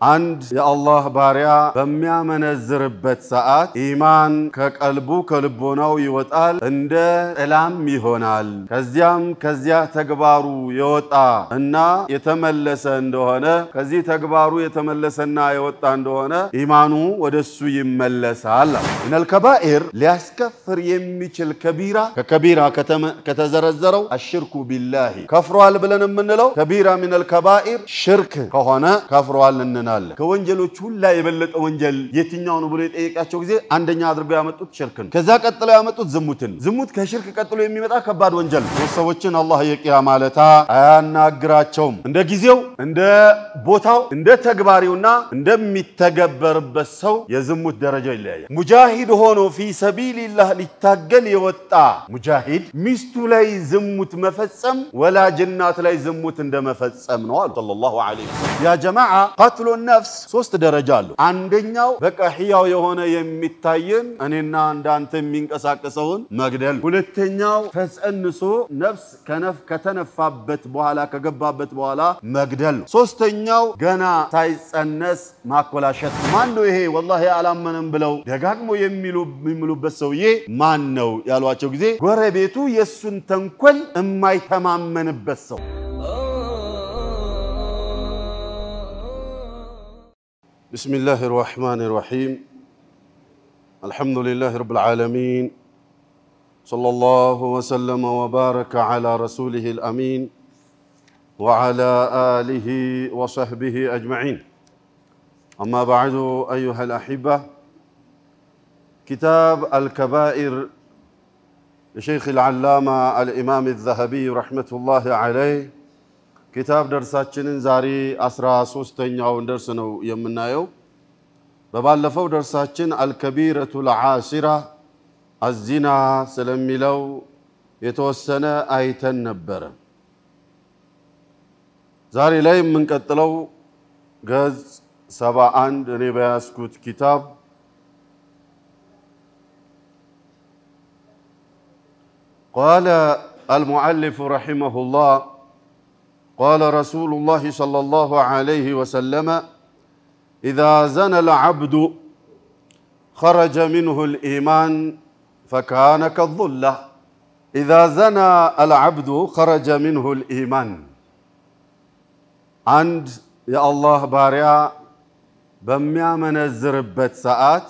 عند يا الله باريا በሚያመነዝርበት ሰዓት ኢማን ከቀልቡ ከልቦናው ይወጣል እንደ ጥላም ይሆናል ከዚያ ተግባሩ ይወጣ እና የተመለሰ እንደሆነ ከዚህ ተግባሩ የተመለሰና ይወጣ እንደሆነ ኢማኑ ወደሱ ይመለሳል ኢነል ከባኢር ሊያስከፍር የሚችል ከቢራ ከከቢራ ከተዘረዘረው አሽርኩ ቢላሂ ከፍሯል ብለን የምንለው ከቢራ ሚነል ከባኢር ሽርክ ከሆነ ከፍሯል እንናለን ከወንጀሎች ሁሉ የበለጠ ወንጀል የትኛው ነው ብሎ የጠየቃቸው ጊዜ አንደኛ አድርገው ያመጡት ሽርክ ነው ከዛ ቀጥለው ያመጡት ዝሙት ከሽርክ ቀጥሎ የሚመጣ ከባድ ወንጀል ሰዎችን አላህ የቂያማ ለታ አያናግራቸውም እንደ ጊዜው እንደ ቦታው እንደ ተግባሪውና እንደሚተገበርበት ሰው የዝሙት ደረጃ ይለያያል ሙጃሂድ ሆኖ في سبيل ሊታገል የወጣ ሙጃሂድ ሚስቱ ላይ ዝሙት መፈጸም ወላጅናት ላይ ዝሙት እንደመፈጸም ነው ሰለላሁ ዐለይሂ ወሰለም ያ ጀማዓ قتل النفس ሶስት ደረጃ አለው አንደኛው በቃ ህያው የሆነ የሚታየን እኔና እንዳንተ የሚንቀሳቀሰውን መግደል ሁለተኛው ተጸንሶ ነፍስ ከተነፋበት በኋላ ከገባበት በኋላ መግደል ሶስተኛው ገና ሳይጸነስ ማኮላሸት ማን ነው ይሄ والله አላመነም ብለው ደጋግሞ የሚሉበት ሰውዬ ማን ነው ያሏቸው ጊዜ ጎረቤቱ የሱን ተንኮል የማይተማመንበት ሰው بسم الله الرحمن الرحيم الحمد لله رب العالمين صلى الله وسلم وبارك على رسوله الأمين وعلى آله وصحبه أجمعين أما بعد أيها الأحبة كتاب الكبائر لشيخ العلامة الإمام الذهبي رحمة الله عليه كتاب درساتنا زاري أسرى سوستين أو درسنا يمنا يو ببالفو درساتنا الكبيرة العاشرة الزنا سلمي لو يتوسنا آيتن نبر زاري لاي من قتلو غز سبعان ربياسكوت كتاب قال المؤلف رحمه الله قال رسول الله صلى الله عليه وسلم إذا زنى العبد خرج منه الإيمان فكان كالظلة إذا زنى العبد خرج منه الإيمان عند يا الله باريا በሚያመነዝርበት ሰዓት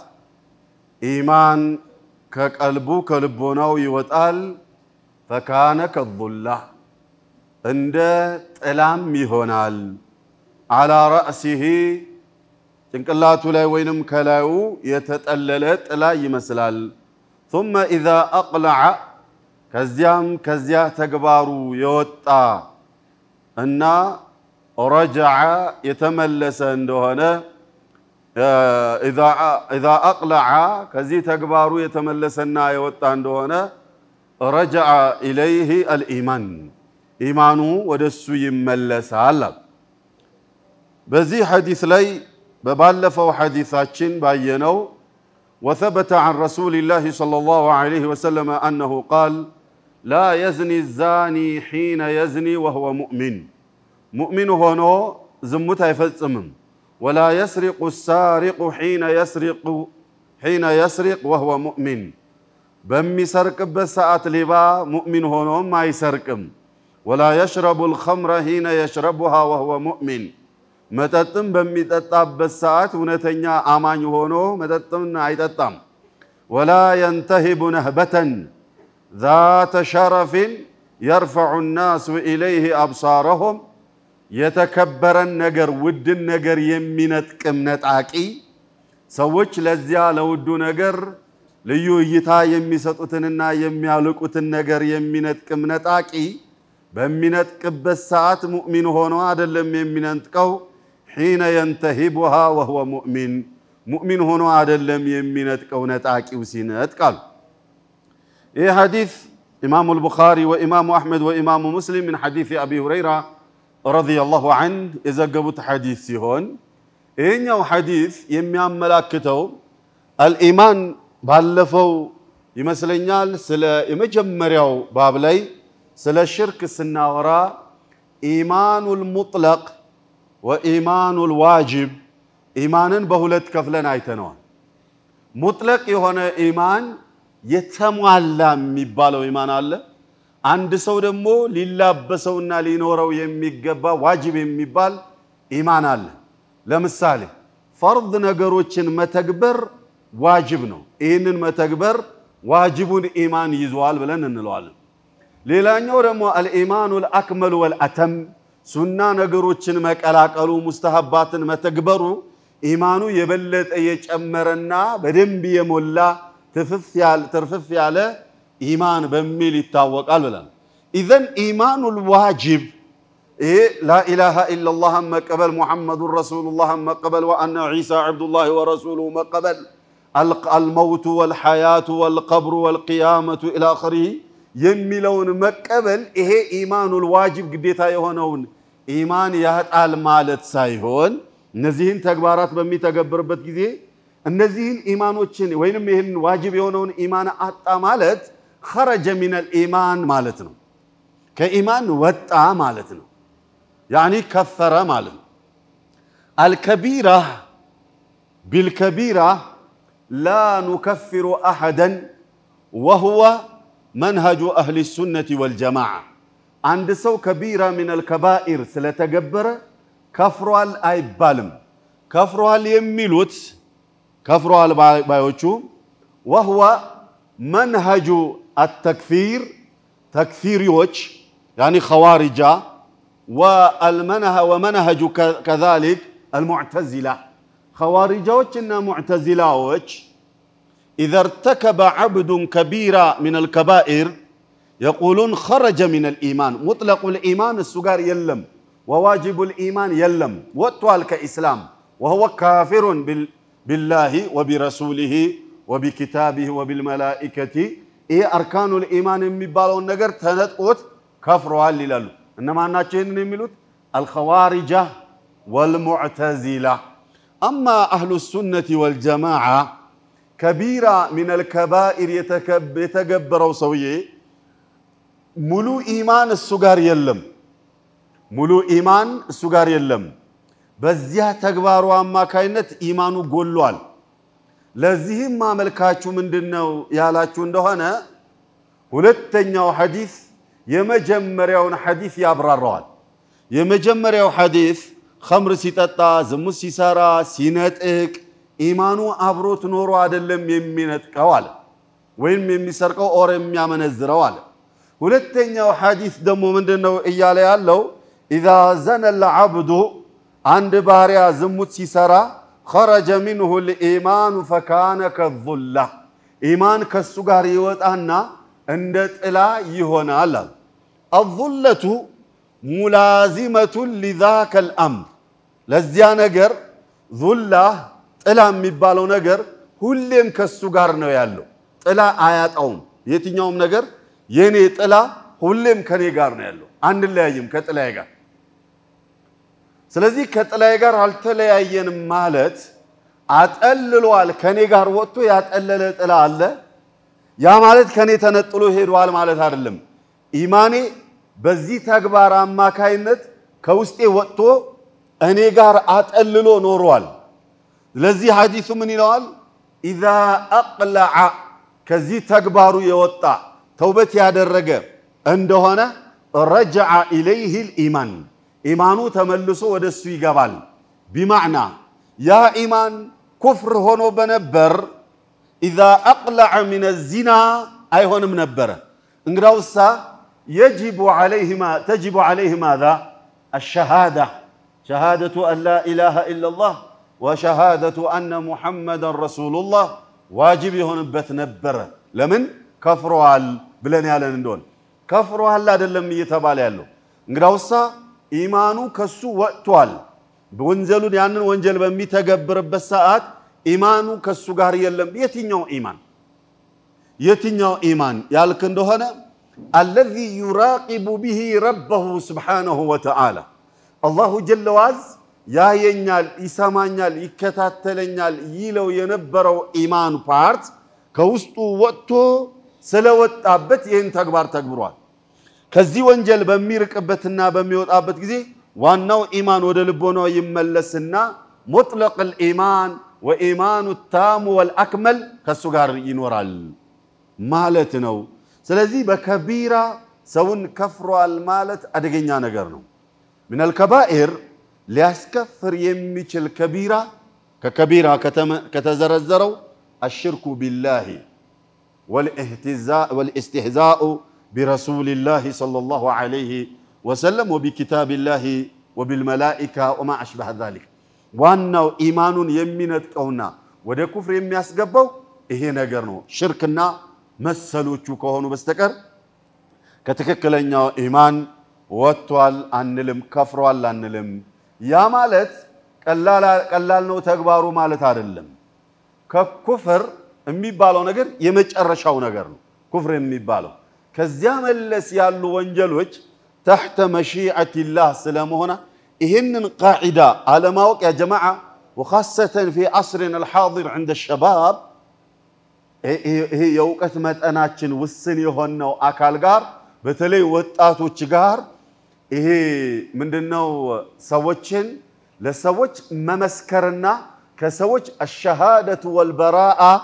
ኢማን ከቀልቡ ከልቦናው ይወጣል فكان كالظلة عند ጥላም ይሆናል على رأسه ጭንቅላቱ ላይ ወይንም ከላዩ የተጠለለ ጥላ ይመስላል ثم إذا أقلع ከዚያ ተግባሩ የወጣ እና رجع يتملس እንደሆነ إذا أقلع كذي تكبارو يتملسنا يوطا عندهنا رجع إليه الإيمان إيمانه ودسو يملس على بذي حديث لي ببالفو حديثاتشين باينو وثبت عن رسول الله صلى الله عليه وسلم أنه قال لا يزني الزاني حين يزني وهو مؤمن هنا زمتها يفزمم ولا يسرق السارق حين يسرق وهو مؤمن بمي سرق بساعة لبا مؤمن هنا ما يسرقم ولا يشرب الخمر حين يشربها وهو مؤمن متتم بمي تتاب بساعة ونتنيا آمان هنا متتم نعيتتم ولا ينتهب نهبة ذات شرف يرفع الناس إليه أبصارهم የተከበረን ነገር ውድን ነገር የሚነጥቅም ነጣቂ ሰዎች ለዚያ ለውዱ ነገር ልዩ እይታ የሚሰጡትንና የሚያልቁትን ነገር የሚነጥቅም ነጣቂ በሚነጥቅበት ሰዓት ሙእሚን ሆኖ አይደለም የሚነጥቀው حين ينتهبها وهو مؤمن ሆኖ አይደለም የሚነጥቀው ነጣቂው ሲነጥቃል ይህ ሐዲስ ኢማሙ البخاري وإمام أحمد وإمام مسلم من حديث أبي هريرة رضي الله عنه إذا قبض حديث سيهون إنه حديث يميام ملاكته الإيمان بالفو يمثلنيال سلا يمجمريو بابلي سلا الشرك السناورا إيمان المطلق وإيمان الواجب ኢማንን በሁለት ከፍለን አይተነዋል ሙጥለቅ የሆነ ኢማን የተሟላ የሚባለው ኢማን አለ አንድ ሰው ደግሞ ሊላበሰውና ሊኖረው የሚገባ ዋጅብ የሚባል ኢማን አለ ለምሳሌ ፈርድ ነገሮችን መተግበር ዋጅብ ነው ይሄንን መተግበር ዋጅቡን ኢማን ይዟል ብለን እንለዋለን ሌላኛው ደግሞ አልኢማኑል አክመል ወልአተም ሱና ነገሮችን መቀላቀሉ ሙስተሐባትን መተግበሩ ኢማኑ የበለጠ የጨመረና በደንብ የሞላ ትርፍፍ ያለ ኢማን በሚል ይታወቃል ብለን ኢዘን ኢማኑል ዋጅብ لا إله إلا الله مقبل محمد رسول الله مقبل وأن عيسى عبد الله ورسوله مقبل الموت والحياة والقبر والقيامة إلى آخره يميلون مقبل إيه إيمان الواجب قديتا يهونون إيمان يهتال مالت سايهون نزيهن تكبارات بمي تكبربت كذي النزيهن إيمان وچن وينم يهن واجب يهونون إيمان أتا مالت خرج من الإيمان مالتنا كإيمان وطا مالتنا يعني كفر ماله الكبيرة بالكبيرة لا نكفر أحدا وهو منهج أهل السنة والجماعة عند سو كبيرة من الكبائر سلتجبر كفرها الأيبالم كفرها اليميلوت كفرها البايوتشو وهو منهج التكفير تكفير يوتش يعني خوارجة ومنهج كذلك المعتزلة خوارجوچنا معتزلاوچ إذا ارتكب عبد كبيرة من الكبائر يقولون خرج من الإيمان مطلق الإيمان السجار يلم وواجب الإيمان يلم وطوال كإسلام وهو كافر بالله وبرسوله وبكتابه وبالملائكة إيه أركان الإيمان مبالون نجر تنتقوت كفروا للالو إنما ناتشين نميلوت الخوارجة والمعتزلة أما أهل السنة والجماعة كبيرة من الكبائر يتكبروا سويه ملو إيمان السجار يلم ملو إيمان السجار يلم بزيها تكبروا أما كاينت إيمانو قولوال لذيهم ما ملكاتشو من دنو يالاتشو اندهانا ولتنيو حديث يمجمريون حديث يابراروال يمجمريو حديث خمر سيتاتا زمو سيسارا سينتك إيمانو أبروت نورو عدلم يمينتك والا وين يميسرقو اور يميامنزروال ولتنيو حديث دمو من دنو إيالي اللو إذا زن العبد عند باريا زمو سيسارا خرج منه الإيمان فكان كالظلة إيمان كالسجار يوتانا عندت إلا يهونا الله الظلة ملازمة لذاك الأمر لزيا نجر ظلة إلا مبالو نجر هلهم كالسجار نيالو إلا آيات أوم يتنيوم نجر يني إلا هلهم كنيجار نيالو عند الله يم كتلاجا سلزي كتلاجا هل تلاجين مالت أتقللوا على كنيجار وقتو يتقللت إلا الله يا مالت كني تنطلو هيدوال مالت አይደለም ኢማኔ በዚህ ተግባር አማካይነት ከውስጤ ወጥቶ እኔ ጋር አጠልሎ ኖሯል ለዚህ ሐዲሱ ምን ይላል اذا اقلع ከዚህ ተግባሩ የወጣ ተውበት ያደረገ እንደሆነ رجع اليه الايمان ኢማኑ ተመልሶ ወደሱ ይገባል بمعنى يا ايمان كفر ሆኖ በነበር إذا أقلع من الزنا أيهون منبرة انقراوسا تجب عليه ماذا الشهادة شهادة أن لا إله إلا الله وشهادة أن محمد رسول الله واجب هون بتنبرة لمن كفروا على بلاني على ندون كفروا على دلم يتبالي له انقراوسا إيمانو كسو وقتوال بونزلون يعني وانجل بمي تقبر بساعات إيمانو كالسجار يلم يتنيو إيمان يالك اندهنا الذي يراقب به ربه سبحانه وتعالى الله جل وعز يا ينال إسامانيال يكتاتلنيال يلو ينبرو إيمان بارت كوستو وقتو سلوت أبت ين تكبروال كزي وانجل بميرك أبتنا بميوت أبت كزي وانو إيمان ودلبونو يملسنا مطلق الإيمان وإيمان التام والأكمل كالسجار ينورال مالتنا سلزي بكبيرة سون كفروا المالت أدقينا نجرنا من الكبائر ليسكفر يميش الكبيرة ككبيرة كتزرزروا الشرك بالله والاستهزاء برسول الله صلى الله عليه وسلم وبكتاب الله وبالملائكة وما أشبه ذلك وأنه إيمان يمينت كونا وده كفر يمياس قبو إيه نقرنو شركنا مسلو تشوكوهنو بستكر كتككلنيا إيمان وطوال أنلم كفروال أنلم يا مالت قلالنو تكبارو مالت عدلم ككفر የሚባለው ነገር የመጨረሻው ነገር ነው ኩፍር የሚባለው ከዚያ መለስ ያሉ ወንጀሎች تحت مشيئة الله ስለመሆነ ይሄንን قاعده علماء يا جماعه وخاصه في عصرنا الحاضر عند الشباب ይሄ የውቀት መጠናችን ውስን የሆነው አካል ጋር በተለይ ወጣቶች ጋር ይሄ ምንድነው ሰዎችን ለሰዎች መመስከርና ከሰዎች الشهاده والبراءه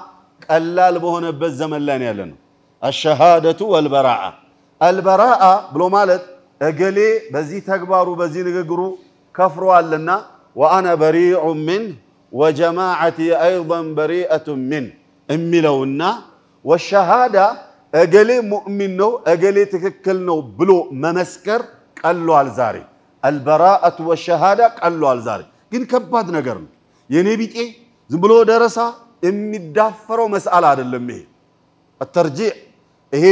ቀላል በሆነበት ዘመን ላይ ነው ያለነው الشهاده والبراءه البراءه ብሎ ማለት እገሌ በዚህ ተግባሩ በዚህ ንግግሩ ከፍሯልና وانا بريء منه وجماعتي ايضا بريئه منه እሚለውና والشهاده እገሌ ሙእሚን ነው እገሌ ትክክል ነው ብሎ መመስከር ቀሏል ዛሬ البراءه والشهاده ቀሏል ዛሬ ግን ከባድ ነገር ነው የኔ ቢጤ ዝም ብሎ ደረሳ የሚዳፈረው መስአል አይደለም ይሄ الترجيع ይሄ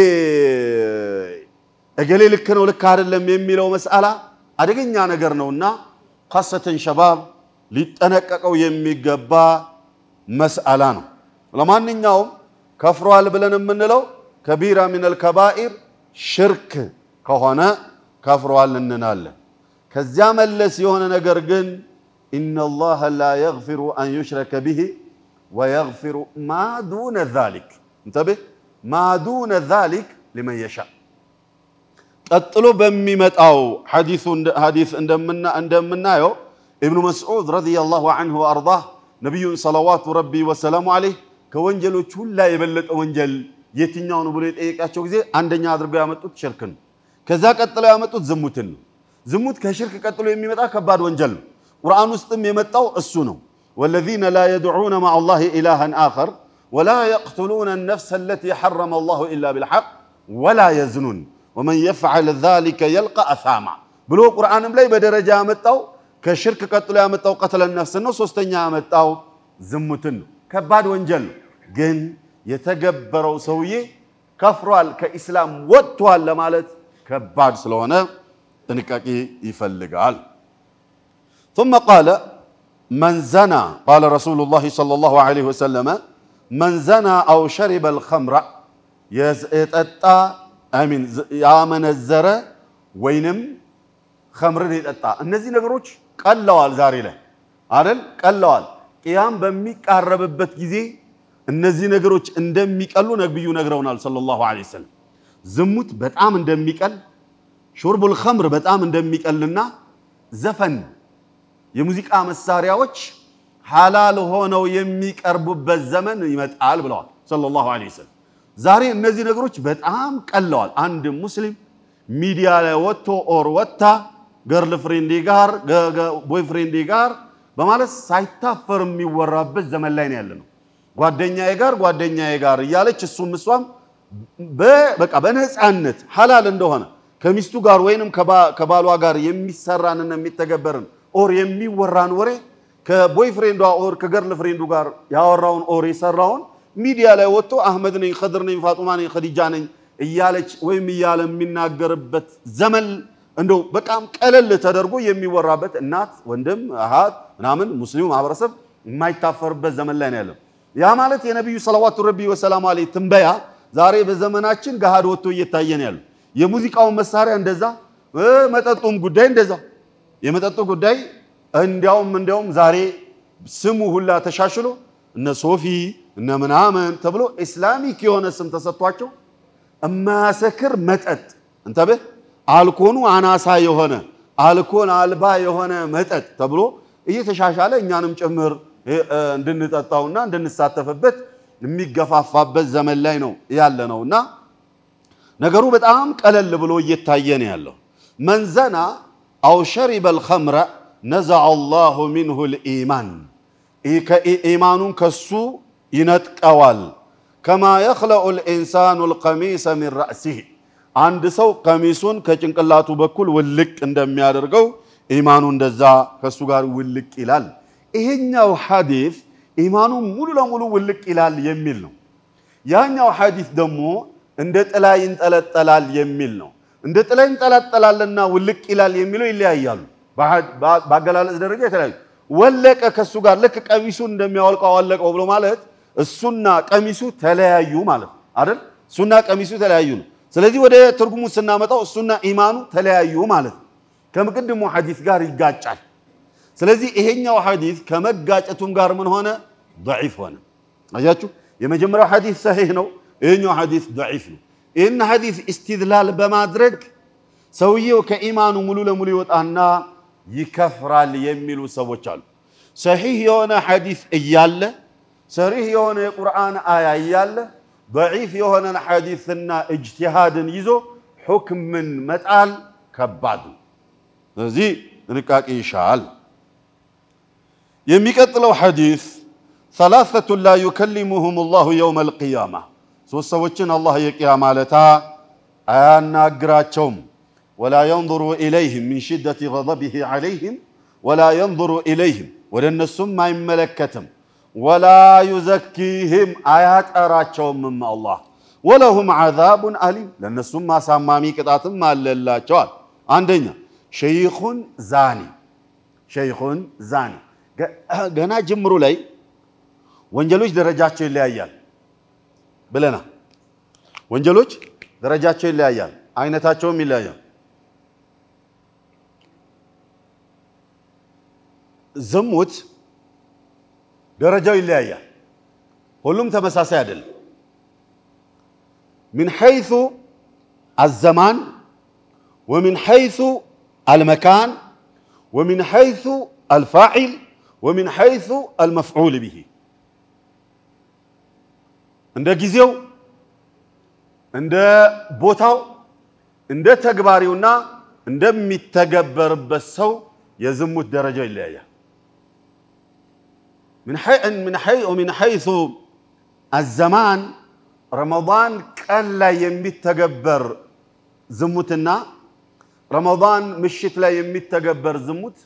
እገሌ ልክ ነው ልክ አይደለም የሚለው መስአላ አደገኛ ነገር ነውና خاصة شباب ሊጠነቀቀው የሚገባ መስአላ ነው ለማንኛውም ከፍሯል ብለን የምንለው ከቢራ من الكبائر ሽርክ ከሆነ ከፍሯል እንናለን ከዚያ መለስ የሆነ ነገር ግን إن الله لا يغفر أن يشرك به ويغفر ما دون ذلك انتبه ما دون ذلك لمن يشاء قتلو بميمطاو حديث عندنا يو ابن مسعود رضي الله عنه وارضاه نبي صلوات ربي وسلام عليه كونجلوچ ሁላ የበለጠ ወንጀል የትኛው ነው ብሎ የጠየቃቸው ጊዜ አንደኛ አድርገው ያመጡት ሽርክን ከዛ ቀጥለው ያመጡት ዝሙትን ዝሙት ከሽርክ ቀጥሎ የሚመጣ ከባድ ወንጀል ነው ቁርአን ውስጥም የመጣው እሱ ነው والذين لا يدعون مع الله إلها آخر ولا يقتلون النفس التي حرم الله إلا بالحق ولا يزنون ومن يفعل ذلك يلقى أثاما بلو قرآن بلاي بدرجة متاو كشرك قتل متاو قتل النفس النص وستنيا متاو زمتن كباد وانجل جن يتجبروا سويه كفرال كإسلام وطوال لمالت كباد سلونا تنكاكي يفلقال ثم قال من زنى قال رسول الله صلى الله عليه وسلم من زنى أو شرب الخمر يتأتى آمين يا من الزرى وينم خمر يتأتى النزي نقروش قلوال زاري له عارل قلوال قيام بميك قرب بتجزي النزي نقروش اندميك قالوا نبيو نقرونا صلى الله عليه وسلم زموت بتعام اندميك قال شرب الخمر بتعام اندميك قالنا زفن የሙዚቃ መሳሪያዎች ሐላል ሆነው የሚቀርቡበት ዘመን ይመጣል ብለዋል ሰለላሁ ዐለይሂ ወሰለም ዛሬ እነዚህ ነገሮች በጣም ቀለዋል አንድ ሙስሊም ሚዲያ ላይ ወጥቶ ኦር ወጣ ገርል ፍሬንድ ጋር ቦይ ፍሬንድ ጋር በማለት ሳይታፈር የሚወራበት ዘመን ላይ ነው ያለነው ጓደኛዬ ጋር እያለች እሱም በቃ በነፃነት ሐላል እንደሆነ ከሚስቱ ጋር ወይንም ከባሏ ጋር የሚሰራንና የሚተገበርን ኦር የሚወራን ወሬ ከቦይ ፍሬንዷ ኦር ከገርል ፍሬንዱ ጋር ያወራውን ኦር ይሰራውን ሚዲያ ላይ ወጥቶ አህመድ ነኝ ኸድር ነኝ ፋጡማ ነኝ ኸዲጃ ነኝ እያለች ወይም እያለ የሚናገርበት ዘመን እንደው በቃም ቀለል ተደርጎ የሚወራበት እናት ወንድም አሃት ምናምን ሙስሊሙ ማህበረሰብ የማይታፈርበት ዘመን ላይ ነው ያለው ያ ማለት የነብዩ ሰለላሁ ዐለይሂ ወሰለም አለይ ትንበያ ዛሬ በዘመናችን ገሃድ ወጥቶ እየታየን ያለው የሙዚቃው መሳሪያ እንደዛ መጠጡም ጉዳይ እንደዛ የመጠጡ ጉዳይ እንዲያውም ዛሬ ስሙ ሁላ ተሻሽሎ እነ ሶፊ እነ ምናምን ተብሎ እስላሚክ የሆነ ስም ተሰጥቷቸው እማሰክር መጠጥ እንተበ አልኮኑ አናሳ የሆነ አልኮል አልባ የሆነ መጠጥ ተብሎ እየተሻሻለ እኛንም ጭምር እንድንጠጣውና እንድንሳተፍበት የሚገፋፋበት ዘመን ላይ ነው ያለነውና ነገሩ በጣም ቀለል ብሎ እየታየ ነው ያለው መንዘና አው شرب الخمر نزع الله منه الايمان ኢማኑን ከሱ ይነጥቀዋል كما يخلع الانسان القميص من راسه አንድ ሰው ቀሚሱን ከጭንቅላቱ በኩል ውልቅ እንደሚያደርገው ኢማኑ እንደዛ ከሱ ጋር ውልቅ ይላል ይሄኛው ሐዲስ ኢማኑ ሙሉ ለሙሉ ውልቅ ይላል የሚል ነው ያኛው ሐዲስ ደግሞ እንደ ጥላ ይንጠለጠላል የሚል ነው እንደ ጥላ ይንጠለጠላልና ውልቅ ይላል የሚለው ይለያያሉ ባገላለጽ ደረጃ የተለያዩ ወለቀ ከሱ ጋር ለክ ቀሚሱን እንደሚያወልቀው አለቀው ብሎ ማለት እሱና ቀሚሱ ተለያዩ ማለት አይደል እሱና ቀሚሱ ተለያዩ ነው ስለዚህ ወደ ትርጉሙ ስናመጣው እሱና ኢማኑ ተለያዩ ማለት ከመቅድሙ ሐዲስ ጋር ይጋጫል ስለዚህ ይሄኛው ሐዲስ ከመጋጨቱም ጋር ምን ሆነ ضعيف ሆነ አያችሁ የመጀመሪያው ሐዲስ صحيح ነው ይሄኛው ሐዲስ ضعيف ነው ይሄን ሐዲስ استدلال በማድረግ ሰውየው ከኢማኑ ሙሉ ለሙሉ ይወጣና ይከፍራል የሚሉ ሰዎች አሉ صحيح የሆነ ሐዲስ እያለ صحيح የሆነ የቁርአን አያ እያለ ضعيف የሆነ ሐዲስና اجتهادን ይዞ ሁክምን መጣል ከባድ ስለዚህ ጥንቃቄ ይሻል የሚቀጥለው ሐዲስ ثلاثه لا يكلمهم الله يوم القيامه ሶስት ሰዎችን አላህ የቂያማ ለታ አያናግራቸውም ولا ينظر اليهم من شده غضبه عليهم ولا ينظر اليهم ወደነሱም አይመለከትም ولا يزكيهم آيات أراچوم من الله ولهم عذاب أليم لنسوم ما سامامي قطاتم مالله چوال عندنا شيخ زاني ገና ጅምሩ ላይ ወንጀሎች ደረጃቸው ይለያያል ብለና ወንጀሎች ደረጃቸው ይለያያል አይነታቸውም ይለያያል ዝሙት درجة إلهية كلهم تمساسي عدل من حيث الزمان ومن حيث المكان ومن حيث الفاعل ومن حيث المفعول به عند جزيو عند بوتاو عند تكباريونا عند متكبر بسو يزمت درجة إلهية من حيث الزمان رمضان كان لا يمتكبر زموتنا رمضان مشيت لا يمتكبر زموت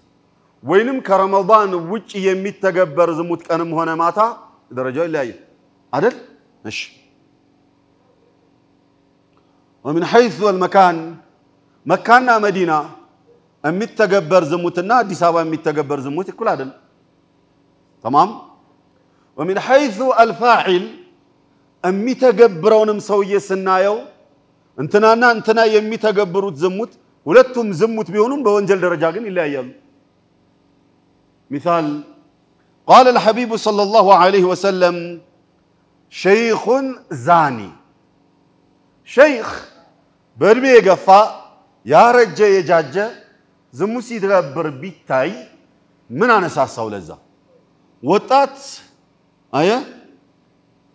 وينم كرمضان وجه يمتكبر زموت كان هنا ماتا درجه لا عدل مش ومن حيث المكان مكاننا مدينه يمتكبر زموتنا اديس ابا يمتكبر زموت كل عدل تمام ومن حيث الفاعل የሚተገብረውንም ሰውዬ ስናየው እንትና የሚተገብሩት ዝሙት ሁለቱም ዝሙት ቢሆኑም በወንጀል ደረጃ ግን ይለያያሉ مثال قال الحبيب صلى الله عليه وسلم شيخ زاني شيخ በእድሜ የገፋ ያረጀ የጃጀ ዝሙት ሲተገብር ቢታይ ምን አነሳሳው ለዛ ወጣት አየ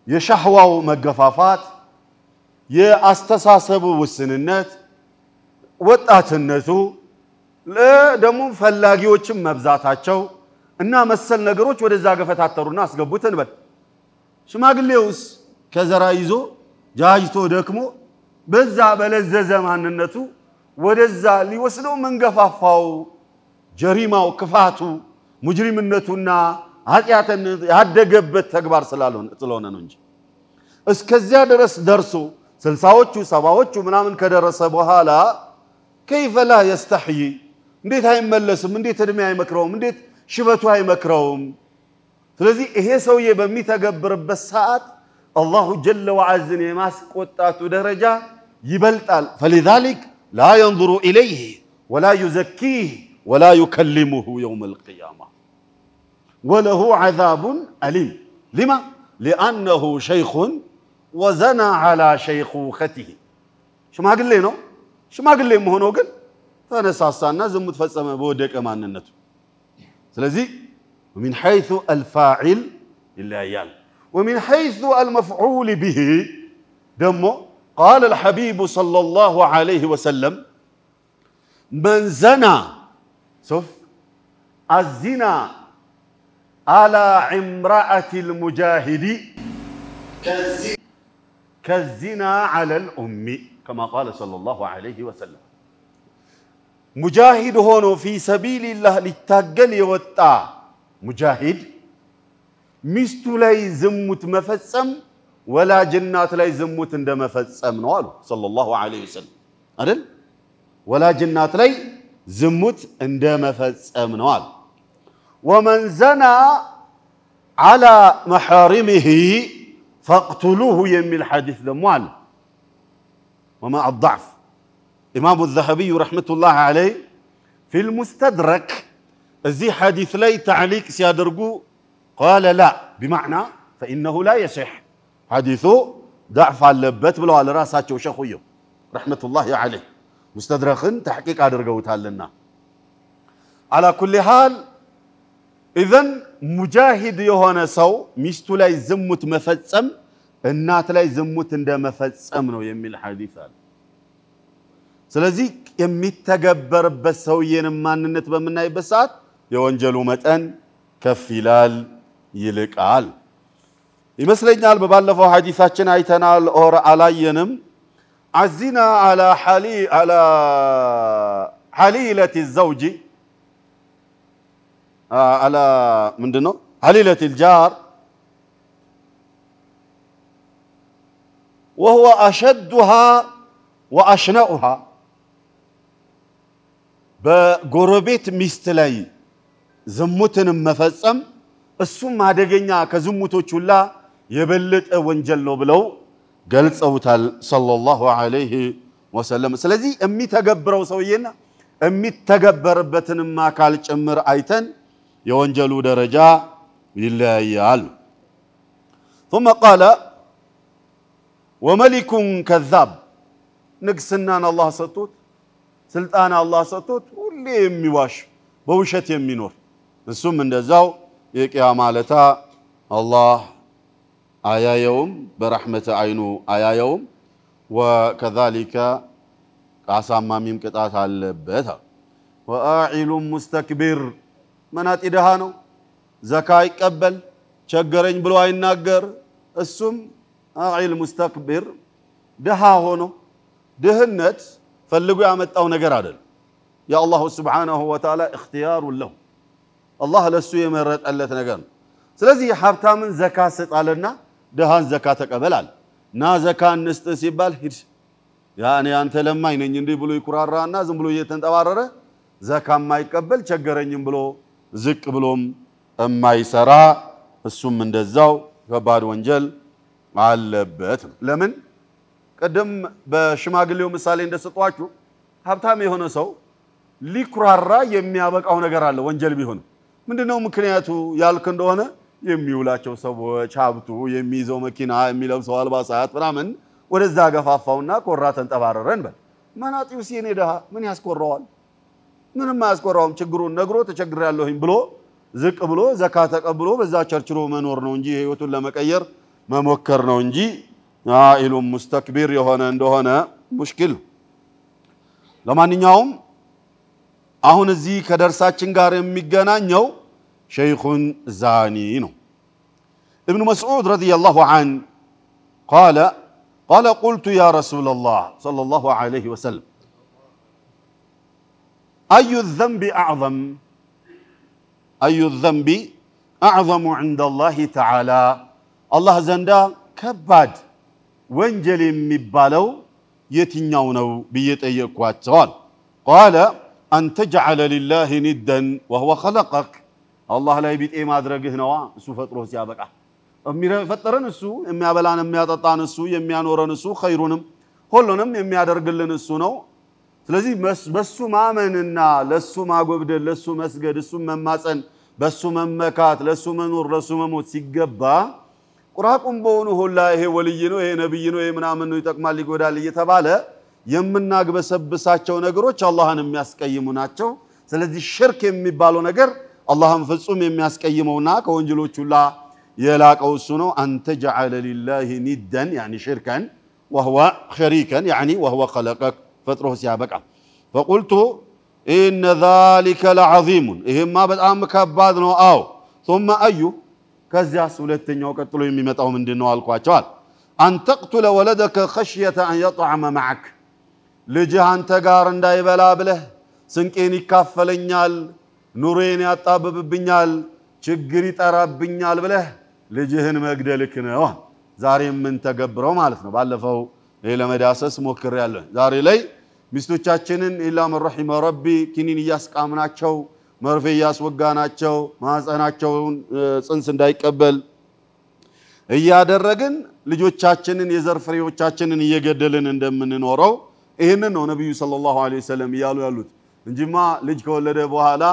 የሻህዋው መገፋፋት የአስተሳሰቡ ውስንነት ወጣትነቱ ለደሙ ፈላጊዎችም መብዛታቸው እና መሰል ነገሮች ወደዛ ገፈታተሩና አስገቡትን በል ሽማግሌውስ ከዘራ ይዞ ጃጅቶ ደክሞ በዛ በለዘዘ ማንነቱ ወደዛ ሊወስደው መንገፋፋው ጀሪማው ክፋቱ ሙጅሪምነቱና ኃጢያተን ያደገበት ተግባር ስለሆነ ነው እንጂ እስከዚያ ድረስ ደርሶ 60ዎቹ 70ዎቹ ምናምን ከደረሰ በኋላ كيف لا يستحي እንዴት አይመለስም እንዴት እድሜ አይመክረውም እንዴት ሽበቱ አይመክረውም ስለዚህ ይሄ ሰውዬ በሚተገብርበት ሰዓት الله جل وعز የማስቆጣቱ ደረጃ ይበልጣል فلذلك لا ينظر اليه ولا يزكيه ولا يكلمه يوم القيامه وله عذاب أليم لما؟ لأنه شيخ وزنى على شيخوخته شو ما قل لي نو؟ شو ما قل لي مهنو قل؟ فنساسانا زمت فسما بودك أماننته ስለዚህ ومن حيث الفاعل يليال ومن حيث المفعول به دمو قال الحبيب صلى الله عليه وسلم من زنى شوف الزنا على امرأة المجاهد كالزنا على الأم كما قال صلى الله عليه وسلم مجاهد هونو في سبيل الله للتاقل يوطا مجاهد مستو لاي زمت مفصم ولا جنات لاي زمت اند مفصم نوالو صلى الله عليه وسلم عدل ولا جنات لاي زمت اند مفصم نوال ومن زنى على محارمه فاقتلوه يمي الحديث دموال وما الضعف إمام الذهبي رحمة الله عليه في المستدرك الزي حديث لي تعليق سيادرقو قال لا بمعنى فإنه لا يصح حديثه ضعف على اللبت بلو على راساتشو شخويو رحمة الله عليه مستدرك تحقيق أدرقوتها لنا على كل حال إذن مجاهد يهونا سو ميستو لاي زمت مفتصم النات لاي زمت اند مفتصم نو يمي الحديث قال ስለዚህ የሚተገበርበት ሰውየን ማንነት በመናይበት ሰዓት የወንጀሉ መጠን ከፍ ይላል ይልቃል ይመስለኛል በባለፈው ሐዲሳችን አይተናል ኦር አላየንም አዚና على حليلة الزوج على ምንድነው حليلة الجار وهو أشدها وأشنأها በጎረቤት ሚስት ላይ ዝሙትን መፈጸም እሱም አደገኛ ከዝሙቶች ሁሉ የበለጠ ወንጀል ነው ብለው ገልጸውታል ሰለላሁ ዐለይሂ ወሰለም ስለዚህ የሚተገብረው ሰውየና የሚተገበርበትን ማካል ጭምር አይተን የወንጀሉ ደረጃ ይለያያል ثم قال وملك كذاب ንግስናን አላህ ሰጥቶት ስልጣን አላህ ሰጥቶት ሁሌ የሚዋሽ በውሸት የሚኖር እሱም እንደዛው የቂያማ ለታ አላህ አያየውም በረህመተ አይኑ አያየውም وكذلك አሳማሚም ቅጣት አለበት وآعل مستكبر መናጢ ደሃ ነው ዘካ ይቀበል ቸገረኝ ብሎ አይናገር እሱም آعل مستكبر ደሃ ሆኖ ድህነት ፈልጉ ያመጣው ነገር አይደል ያ አላህ Subhanahu Wa Ta'ala اختيار له الله ለሱ የመረጠለት ነገር ስለዚህ ሀብታምን ዘካ ሰጣለና ደሃን ዘካ ተቀበላል ና ዘካ እንስጥ ሲባል ሂድ ያኔ አንተ ለማኝ ነኝ እንዴ ብሎ ይኩራራና ዝም ብሎ እየተንጠባረረ ዘካ ማይቀበል ቸገረኝም ብሎ ዝቅ ብሎም የማይሰራ እሱም እንደዛው ከባድ ወንጀል አለበት ለምን ቀደም በሽማግሌው ምሳሌ እንደሰጧችሁ ሀብታም የሆነ ሰው ሊኩራራ የሚያበቃው ነገር አለ ወንጀል ቢሆን ምንድነው ምክንያቱ ያልክ እንደሆነ የሚውላቸው ሰዎች ሀብቱ የሚይዘው መኪና የሚለብሰው አልባሳት ምናምን ወደዛ ገፋፋውና ኮራ ተንጠባረረን በል መናጢው ሲኔ ደሃ ምን ያስቆራዋል ምንም ማያስቆራውም ችግሩን ነግሮ ተቸግሬያለሁኝ ብሎ ዝቅ ብሎ ዘካ ተቀብሎ በዛ ቸርችሮ መኖር ነው እንጂ ህይወቱን ለመቀየር መሞከር ነው እንጂ عائل مستكبر የሆነ እንደሆነ ሙሽኪል ለማንኛውም አሁን እዚህ ከደርሳችን ጋር የሚገናኘው ሸይኹን ዛኒ ነው ابن مسعود رضي الله عنه قال قلت يا رسول الله صلى الله عليه وسلم أي الذنب أعظم عند الله تعالى الله زندا كباد ወንጀል የሚባለው የትኛው ነው በየጠየቋቸዋል قال أن تجعل لله ندا وهو خلقك الله ላይ ቢጤ ማድረግህ ነው እሱ ፈጥሮ ሲያበቃ የሚፈጠረን እሱ የሚያበላን የሚያጠጣን እሱ የሚያኖረን እሱ ኸይሩንም ሁሉንም የሚያደርግልን እሱ ነው ስለዚህ በሱ ማመንና ለሱ ማጎብደል ለሱ መስገድ እሱ መማፀን በሱ መመካት ለሱ መኖር ለሱ መሞት ሲገባ ቁራቁም በሆኑ ሁላ ይሄ ወልይ ነው ይሄ ነብይ ነው ይሄ ምናምን ነው ይጠቅማል ይጎዳል እየተባለ የምናግበሰብሳቸው ነገሮች አላህን የሚያስቀይሙ ናቸው ስለዚህ ሽርክ የሚባለው ነገር አላህም ፍጹም የሚያስቀይመውና ከወንጀሎች ሁሉ የላቀው እሱ ነው አንተ جعل لله ندا يعني شركا وهو شريكا يعني وهو خلقك فطره ሲያበቃ فقلت ان ذلك لعظيم ይሄማ በጣም ከባድ ነው አው ثم اي ከዚያስ ሁለተኛው ቀጥሎ የሚመጣው ምንድነው አልኳቸዋል ان تقتل ولدك خشيه ان يطعم معك ልጅህ አንተ ጋር እንዳይበላ ብለህ ስንቄን ይካፈለኛል ኑሬን ያጣብብኛል ችግር ይጠራብኛል ብለህ ልጅህን መግደልክ ነው ዛሬም ምን ተገብረው ማለት ነው ባለፈው ለመዳሰስ ሞክሬያለሁ ዛሬ ላይ ሚስቶቻችንን ኢላ መርሂመ ረቢ ኪኒን ያስቃምናቸው መርፌ ያስወጋናቸው ማህፀናቸውን ጽንስ እንዳይቀበል እያደረግን ልጆቻችንን የዘር ፍሬዎቻችንን እየገደልን እንደምንኖረው ይሄንን ነው ነብዩ ሰለላሁ ዐለይሂ ወሰለም ያሉ ያሉት እንጂማ ልጅ ከወለደ በኋላ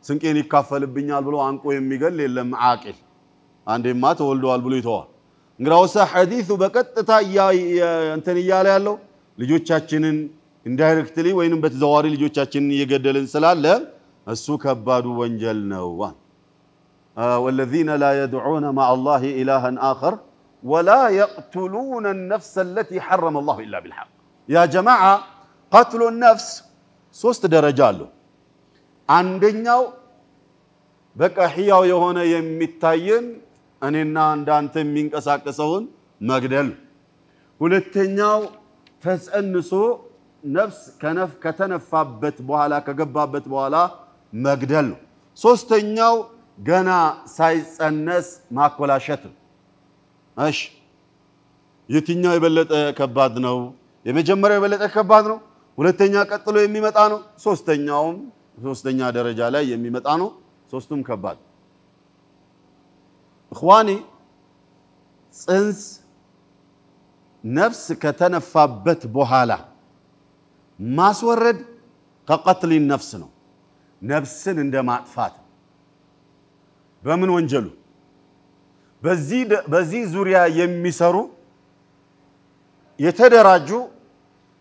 ስንቄን ይካፈልብኛል ብሎ አንቆ የሚገል የለም አቂል አንዴማ ተወልዷል ብሎ ይተዋል እንግዲያውስ ሐዲሱ በቀጥታ እንትን ይያለ ያለው ልጆቻችንን ኢንዳይሬክትሊ ወይንም በተዘዋዋሪ ልጆቻችንን እየገደልን ስላለ እሱ ከባዱ ወንጀል ነው والذين لا يدعون مع الله إلها آخر ولا يقتلون النفس التي حرم الله إلا بالحق يا جماعة قتل النفس ሶስት ደረጃ አለው አንደኛው በቃ ህያው የሆነ የሚታየን እኔና እንዳንተ የሚንቀሳቀሰውን መግደል ሁለተኛው ተጸንሶ ነፍስ ከተነፋበት በኋላ ከገባበት በኋላ መግደል ሶስተኛው ገና ሳይጸነስ ማኮላሸት እሺ የትኛው የበለጠ ከባድ ነው የመጀመሪያው የበለጠ ከባድ ነው ሁለተኛ ቀጥሎ የሚመጣ ነው ሶስተኛ ደረጃ ላይ የሚመጣ ነው ሶስቱም ከባድ اخواني ጽንስ ነፍስ ከተነፋበት በኋላ ማስወረድ ከقتل النفس ነው ነፍስን እንደማጥፋት በምን ወንጀሉ በዚህ ዙሪያ የሚሰሩ የተደራጁ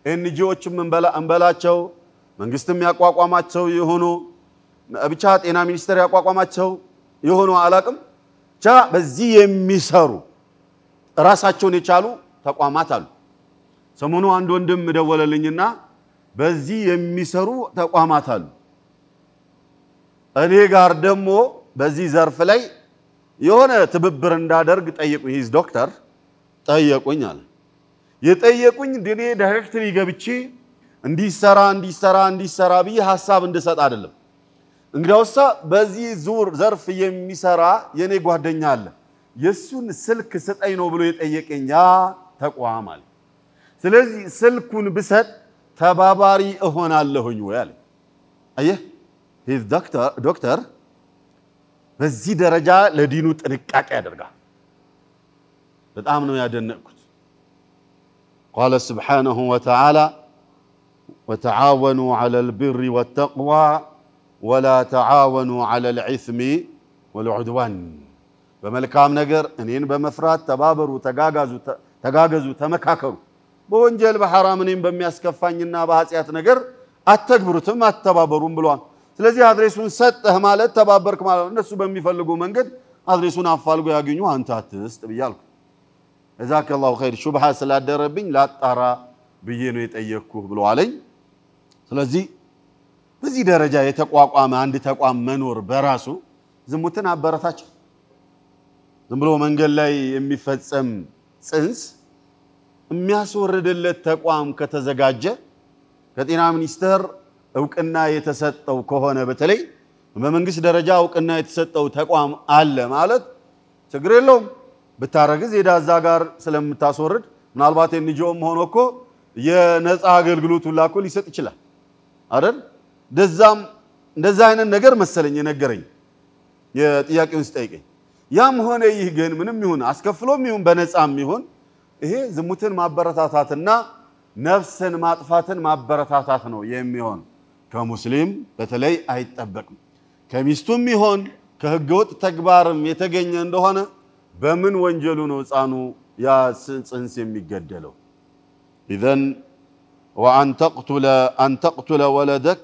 ኤንጂኦዎችም እንበላቸው መንግስትም ያቋቋማቸው የሆኑ ብቻ ጤና ሚኒስቴር ያቋቋማቸው የሆኑ አላቅም ቻ በዚህ የሚሰሩ ራሳቸውን የቻሉ ተቋማት አሉ ሰሞኑ አንድ ወንድም ደወለልኝና በዚህ የሚሰሩ ተቋማት አሉ እኔ ጋር ደግሞ በዚህ ዘርፍ ላይ የሆነ ትብብር እንዳደርግ ጠየቁኝ ሂዝ ዶክተር ጠየቁኛል የጠየቁኝ ድኔ ዳይሬክትሊ ገብቼ እንዲሰራ ብዬ ሐሳብ እንድሰጥ አይደለም እንግዲያውሳ በዚህ ዘርፍ የሚሰራ የኔ ጓደኛ አለ የሱን ስልክ ስጠኝ ነው ብሎ የጠየቀኝ ያ ተቋም አለ ስለዚህ ስልኩን ብሰጥ ተባባሪ እሆናለሁኝ ወይ አለ አየህ ሂዝ ዶክተር በዚህ ደረጃ ለዲኑ ጥንቃቄ ያደርጋል በጣም ነው ያደነቅኩት قال سبحانه وتعالى وتعاونوا على البر والتقوى ولا تعاونوا على الإثم والعدوان በመልካም ነገር እኔን በመፍራት ተባበሩ ተጋገዙ ተመካከሩ በወንጀል በሐራም እኔን በሚያስከፋኝና በኃጢአት ነገር አትተግብሩትም አትተባበሩም ብሏል ስለዚህ አድሬሱን ሰጠህ ማለት ተባበርክ ማለት እነሱ በሚፈልጉ መንገድ አድሬሱን አፋልጎ ያገኙ አንተ አትስጥ ብያለሁ جزاك الله خير شبهه ስላደረብኝ ላጣራ ብዬ ነው የጠየቅኩህ ብሎ አለኝ ስለዚህ በዚህ ደረጃ የተቋቋመ አንድ ተቋም መኖር በራሱ ዝሙትን አበረታች ዝም ብሎ መንገድ ላይ የሚፈጸም ጽንስ የሚያስወርድለት ተቋም ከተዘጋጀ ከጤና ሚኒስቴር እውቅና የተሰጠው ከሆነ በተለይ በመንግስት ደረጃ እውቅና የተሰጠው ተቋም አለ ማለት ችግር የለውም በታረግዝ የዳዛ ጋር ስለምታስወርድ ምናልባት እንጆም ሆኖኮ የነፃ አገልግሎት ሁላኮ ሊሰጥ ይችላል አይደል እንደዛ አይነት ነገር መሰለኝ ነገረኝ የጥያቄውን ስጠይቀኝ ያም ሆነ ይህ ግን ምንም ይሁን አስከፍሎም ይሁን በነፃም ይሁን ይሄ ዝሙትን ማበረታታትና ነፍስን ማጥፋትን ማበረታታት ነው የሚሆን ከሙስሊም በተለይ አይጠበቅም ከሚስቱም ይሆን ከህገወጥ ተግባርም የተገኘ እንደሆነ በምን ወንጀሉ ነው ጻኑ ያ ጽንስ የሚገደለው اذن وان تقتل ولدك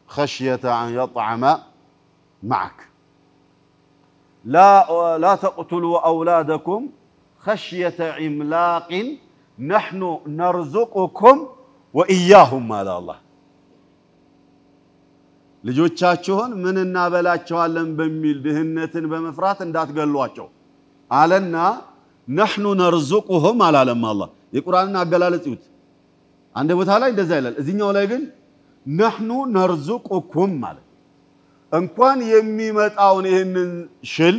خشيه ان يطعم معك لا تقتلوا أولادكم خشية عملاق نحن نرزقكم وإياهم على الله ልጆቻችሁን ምን እናበላቸዋለን በሚል ድህነትን በመፍራት እንዳትገሏቸው አለና نحن نرزقهم አላለም አላህ የቁርአንን አገላለጽ ይሁት አንድ ቦታ ላይ እንደዛ ይላል እዚህኛው ላይ ግን نحن نرزقكم ማለት እንኳን የሚመጣውን ይሄንን ሽል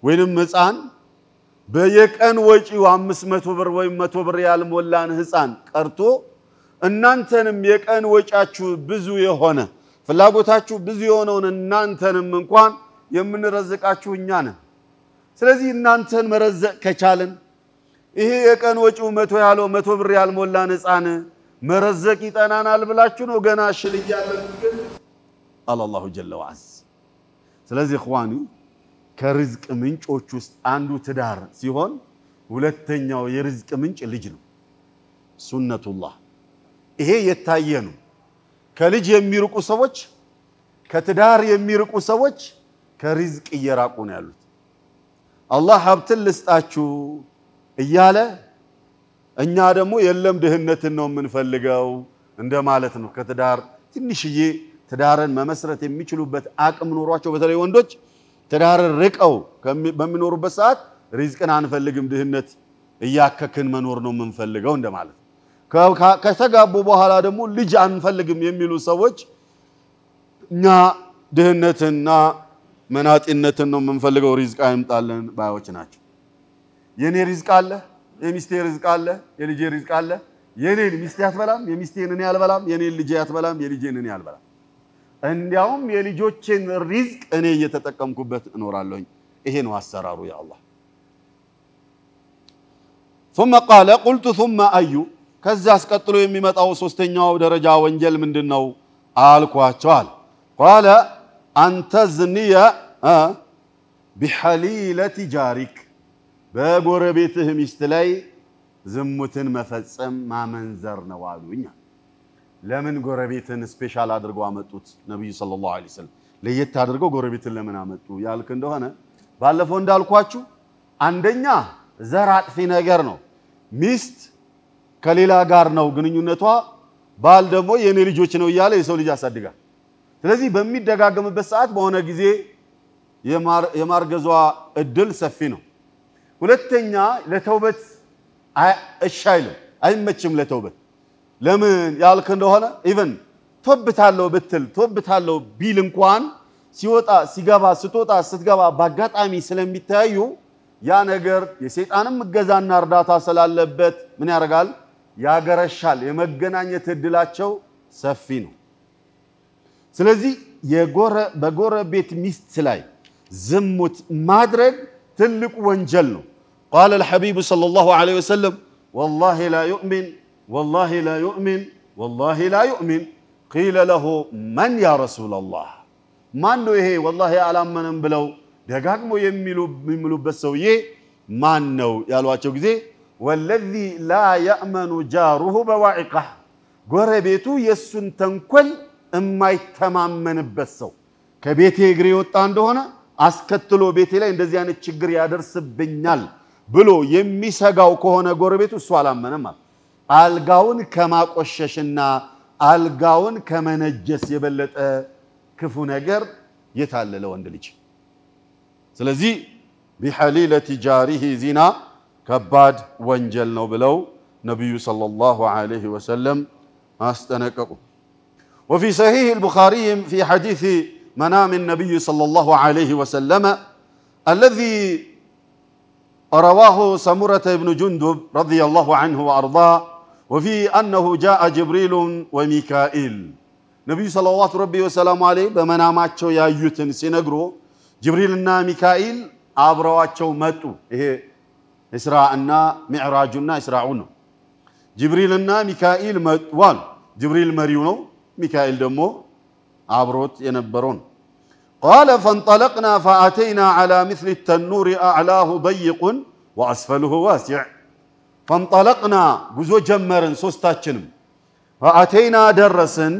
ወይንም ህፃን በየቀን ወጪው 500 ብር ወይ 100 ብር ያልሞላን ህፃን ቀርቶ እናንተንም የቀን ወጫችሁ ብዙ የሆነ ፍላጎታችሁ ብዙ የሆነውን እናንተንም እንኳን የምንረዝቃችሁ እኛ ነን ስለዚህ እናንተን መረዘቅ ከቻለን ይሄ የቀን ወጪው 100 ያለው 100 ብር ያልሞላን ህፃን መረዘቅ ይጠናናል ብላችሁ ነው ገና ሽል ይያለን ግን አላሁ ጀለ ወዐዝ ስለዚህ ኢኽዋኒ ከርዝቅ ምንጮች ውስጥ አንዱ ትዳር ሲሆን ሁለተኛው የርዝቅ ምንጭ ልጅ ነው ሱነቱላህ ይሄ የታየ ነው ከልጅ የሚርቁ ሰዎች ከትዳር የሚርቁ ሰዎች ከርዝቅ እየራቁ ነው ያሉት አላህ ሀብትን ልስጣችሁ እያለ እኛ ደግሞ የለም ድህነትን ነው የምንፈልገው እንደማለት ነው ከትዳር ትንሽዬ ትዳርን መመስረት የሚችሉበት አቅም ኖሯቸው በተለይ ወንዶች ትዳርን ርቀው በሚኖሩበት ሰዓት ሪዝቅን አንፈልግም ድህነት እያከከን መኖር ነው የምንፈልገው እንደማለት ከተጋቡ በኋላ ደግሞ ልጅ አንፈልግም የሚሉ ሰዎች እኛ ድህነትና መናጢነትን ነው የምንፈልገው ሪዝቅ አይምጣልን ባዮች ናቸው የኔ ሪዝቅ አለ የሚስቴ ሪዝቅ አለ የልጄ ሪዝቅ አለ የኔን ሚስቴ አትበላም የሚስቴን እኔ አልበላም የኔን ልጄ አትበላም የልጄን እኔ አልበላም እንዲያውም የልጆችን ሪዝቅ እኔ እየተጠቀምኩበት እኖራለሁ ይሄ ነው አሰራሩ ያ አላህ ثم قال قلت ثم اي ከዛ አስቀጥሎ የሚመጣው ሶስተኛው ደረጃ ወንጀል ምንድነው አልኳቸዋል قال انت زني بحليله جارك በጎረቤትህ ሚስት ላይ ዝሙትን መፈጸም ማመንዘር ነው አሉኛ ለምን ጎረቤትን ስፔሻል አድርገው አመጡት ነብዩ ሰለላሁ ዐለይሂ ወሰለም ለየት አድርገው ጎረቤትን ለምን አመጡ ያልክ እንደሆነ ባለፈው እንዳልኳችሁ አንደኛ ዘር አጥፊ ነገር ነው ሚስት ከሌላ ጋር ነው ግንኙነቷ ባል ደግሞ የኔ ልጆች ነው ይያለ የሰው ልጅ ያሳድጋል ስለዚህ በሚደጋገምበት ሰዓት በሆነ ጊዜ የማርገዟ እድል ሰፊ ነው ሁለተኛ ለተውበት አይሻይልም አይመችም ለተውበት ለምን ያልክ እንደሆነ ኢቭን ተውብታለው ቢል እንኳን ሲወጣ ሲገባ ስትወጣ ስትገባ ባጋጣሚ ስለሚታዩ ያ ነገር የሰይጣንም እገዛና እርዳታ ስላለበት ምን ያደርጋል ያገረሻል የመገናኘት እድላቸው ሰፊ ነው ስለዚህ በጎረቤት ሚስት ላይ ዝሙት ማድረግ ትልቅ ወንጀል ነው قال الحبيب صلى الله عليه وسلم والله لا يؤمن والله لا يؤمن والله لا يؤمن قيل له من يا رسول الله ማን ነው ይሄ والله አላመነም ብለው ደጋግሞ የሚሉበት ሰውዬ ማን ነው ያሏቸው ጊዜ والذي لا يأمن جاره بواعقه ጎረቤቱ የሱን ተንኮል የማይተማመንበት ሰው ከቤቴ እግሬ ወጣ እንደሆነ አስከትሎ ቤቴ ላይ እንደዚህ አይነት ችግር ያደርስብኛል ብሎ የሚሰጋው ከሆነ ጎረቤቱ እሱ አላመነም አልጋውን ከማቆሸሽና አልጋውን ከመነጀስ የበለጠ ክፉ ነገር የታለለ ወንድ ልጅ ስለዚህ بحليلة جاره زنا ከባድ ወንጀል ነው ብለው ነብዩ ሰለላሁ ዐለይሂ ወሰለም አስጠነቀቁ وفي صحيح البخاري في حديث منام النبي صلى الله عليه وسلم الذي رواه سمرة بن جندب رضي الله عنه وأرضاه وفي أنه جاء جبريل وميكائيل نبي صلى الله عليه وسلم بمناماتشو يايوتن سينغرو جبريلنا ميكائيل አብረዋቸው መጡ ይሄ እስራእና ሚዕራጅና እስራኡን ጅብሪልና ሚካኤል መጥዋል ጅብሪል መሪው ነው ሚካኤል ደግሞ አብሮት የነበረው قال فانطلقنا فاتينا على مثل التنور اعلاه ضيق واسفله واسع فانطلقنا ጉዞ ጀመርን ሶስታችንም فاتينا درسن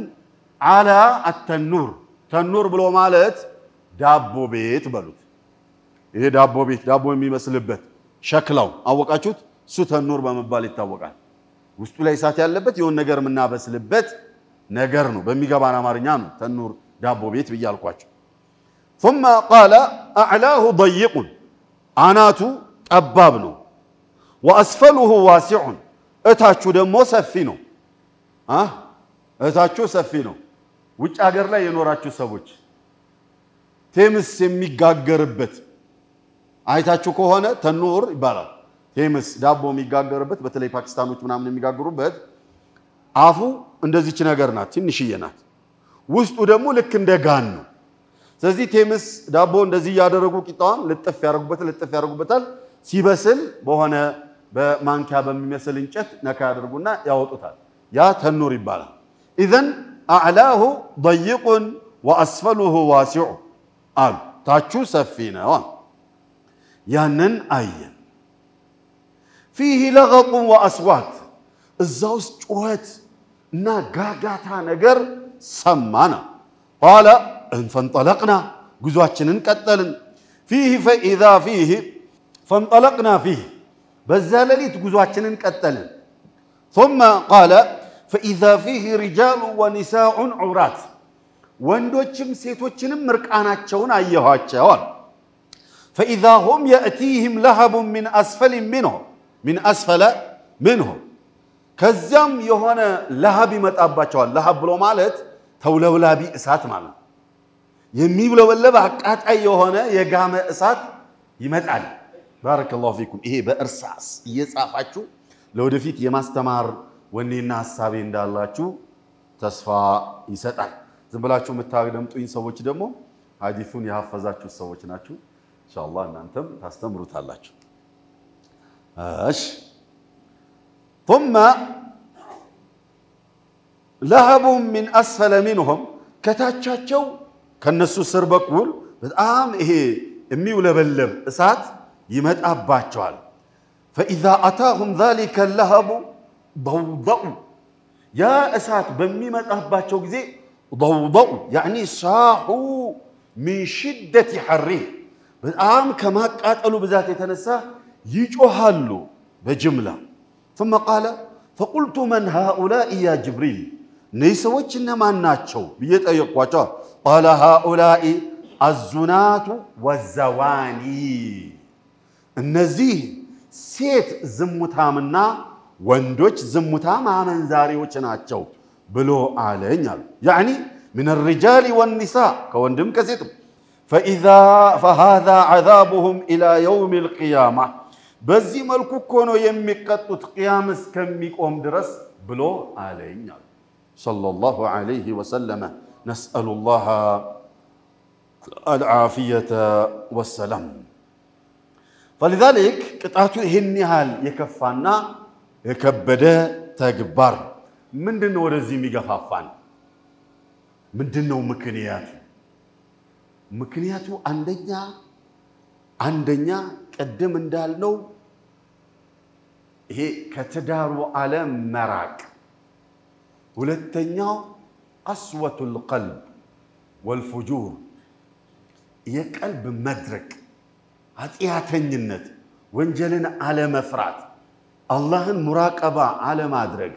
على التنور ተኑር ብሎ ማለት ዳቦ ቤት በሉት ይሄ ዳቦ ቤት ዳቦ የሚመስልበት ሸክላው አወቃችሁት እሱ ተኑር በመባል ይታወቃል ውስጡ ላይ እሳት ያለበት የሆነ ነገር ምናበስልበት ነገር ነው በሚገባን አማርኛ ነው ተኑር ዳቦ ቤት ብያልኳችሁ ثم قال اعلاه ضيق አናቱ ጠባብ ነው واسفله واسع እታቹ ደግሞ ሰፊ ነው እታቹ ሰፊ ነው ውጭ ሀገር ላይ የኖራችሁ ሰዎች ቴምስ የሚጋገርበት አይታችሁ ከሆነ ተኑር ይባላል ቴምስ ዳቦ የሚጋገርበት በተለይ ፓኪስታኖች ምናምን የሚጋገሩበት አፉ እንደዚች ነገር ናት ትንሽዬ ናት ውስጡ ደግሞ ልክ እንደ ጋን ነው ስለዚህ ቴምስ ዳቦ እንደዚህ ያደረጉ ቂጣውን ልጥፍ ያደርጉበታል ሲበስል በሆነ በማንኪያ በሚመስል እንጨት ነካ ያደርጉና ያወጡታል ያ ተኑር ይባላል اذا اعلاه ضيق واسفله واسع قال ታቹ ሰፊ ነው ያንን አየን فيه لغط واصوات እዛው ጩኸት እና ጋጋታ ነገር ሰማና قال فانطلقنا ጉዟችንን ቀጠልን فيه فاذا فيه فانطلقنا فيه በዛለሊት ጉዟችንን ቀጠልን ثم قال فاذا فيه رجال ونساء عورات ወንዶችም ሴቶችንም ምርቃናቸውን አየኋቸው فاذا هم ياتيهم لهب من اسفل منه ከዚያም የሆነ ለሃብ ይመጣባቸዋል ለሃብ ብሎ ማለት ተውለብላቢ እሳት ማለት የሚብለበለብ አቃጣይ የሆነ የጋመ እሳት ይመጣል ባረከላሁ ፊኩም ይሄ በእርሳስ እየጻፋችሁ ለወደፊት የማስተማር ወኔና ሐሳቤ እንዳላችሁ ተስፋ ይሰጣል ዝም ብላችሁ የምታደምጡኝ ሰዎች ደግሞ ሐዲሱን ያፈዛችሁ ሰዎች ናችሁ ኢንሻአላህ እናንተም ታስተምሩታላችሁ እሺ ثم لهب من اسفل منهم ከታቻቸው ከነሱ ስር በኩል በጣም ይሄ የሚውለበለብ እሳት ይመጣባቸዋል فاذا اتاهم ذلك اللهب ضوضاء يا እሳት በሚመጣባቸው ጊዜ ضوضاء يعني صاحوا من شده حره በጣም ከማቃጠሉ ብዛት የተነሳ ይጮሃሉ በጅምላ ثم قال فقلت من هؤلاء يا جبريل نيسوچ انما ناچو بيطيقواچو قال هؤلاء الزنات والزواني እነዚህ ሴት ዝሙታምና ወንዶች ዝሙታም አመንዛሪዎች ናቸው ብሎ አለኛል يعني من الرجال والنساء كوندم كسيتم فهذا عذابهم الى يوم القيامه በዚህ መልኩ እኮ ነው የሚቀጡት ቂያም እስከሚቆም ድረስ ብሎ አለኛል ሰለላሁ ዐለይሂ ወሰለም نسأل الله العافية والسلام فلذلك قطعته ይህን ያህል የከፋና የከበደ ተግባር ምንድነው ወደዚህ የሚገፋፋን ምንድነው ምክንያቱ አንደኛ ቀደም እንዳልነው ይሄ ከተዳሩ ዓለም መራቅ ሁለተኛው قسوة القلب والفجور የቀልብ መድረቅ ኃጢአተኝነት ወንጀልን አለመፍራት አላህን ሙራቀባ አለማድረግ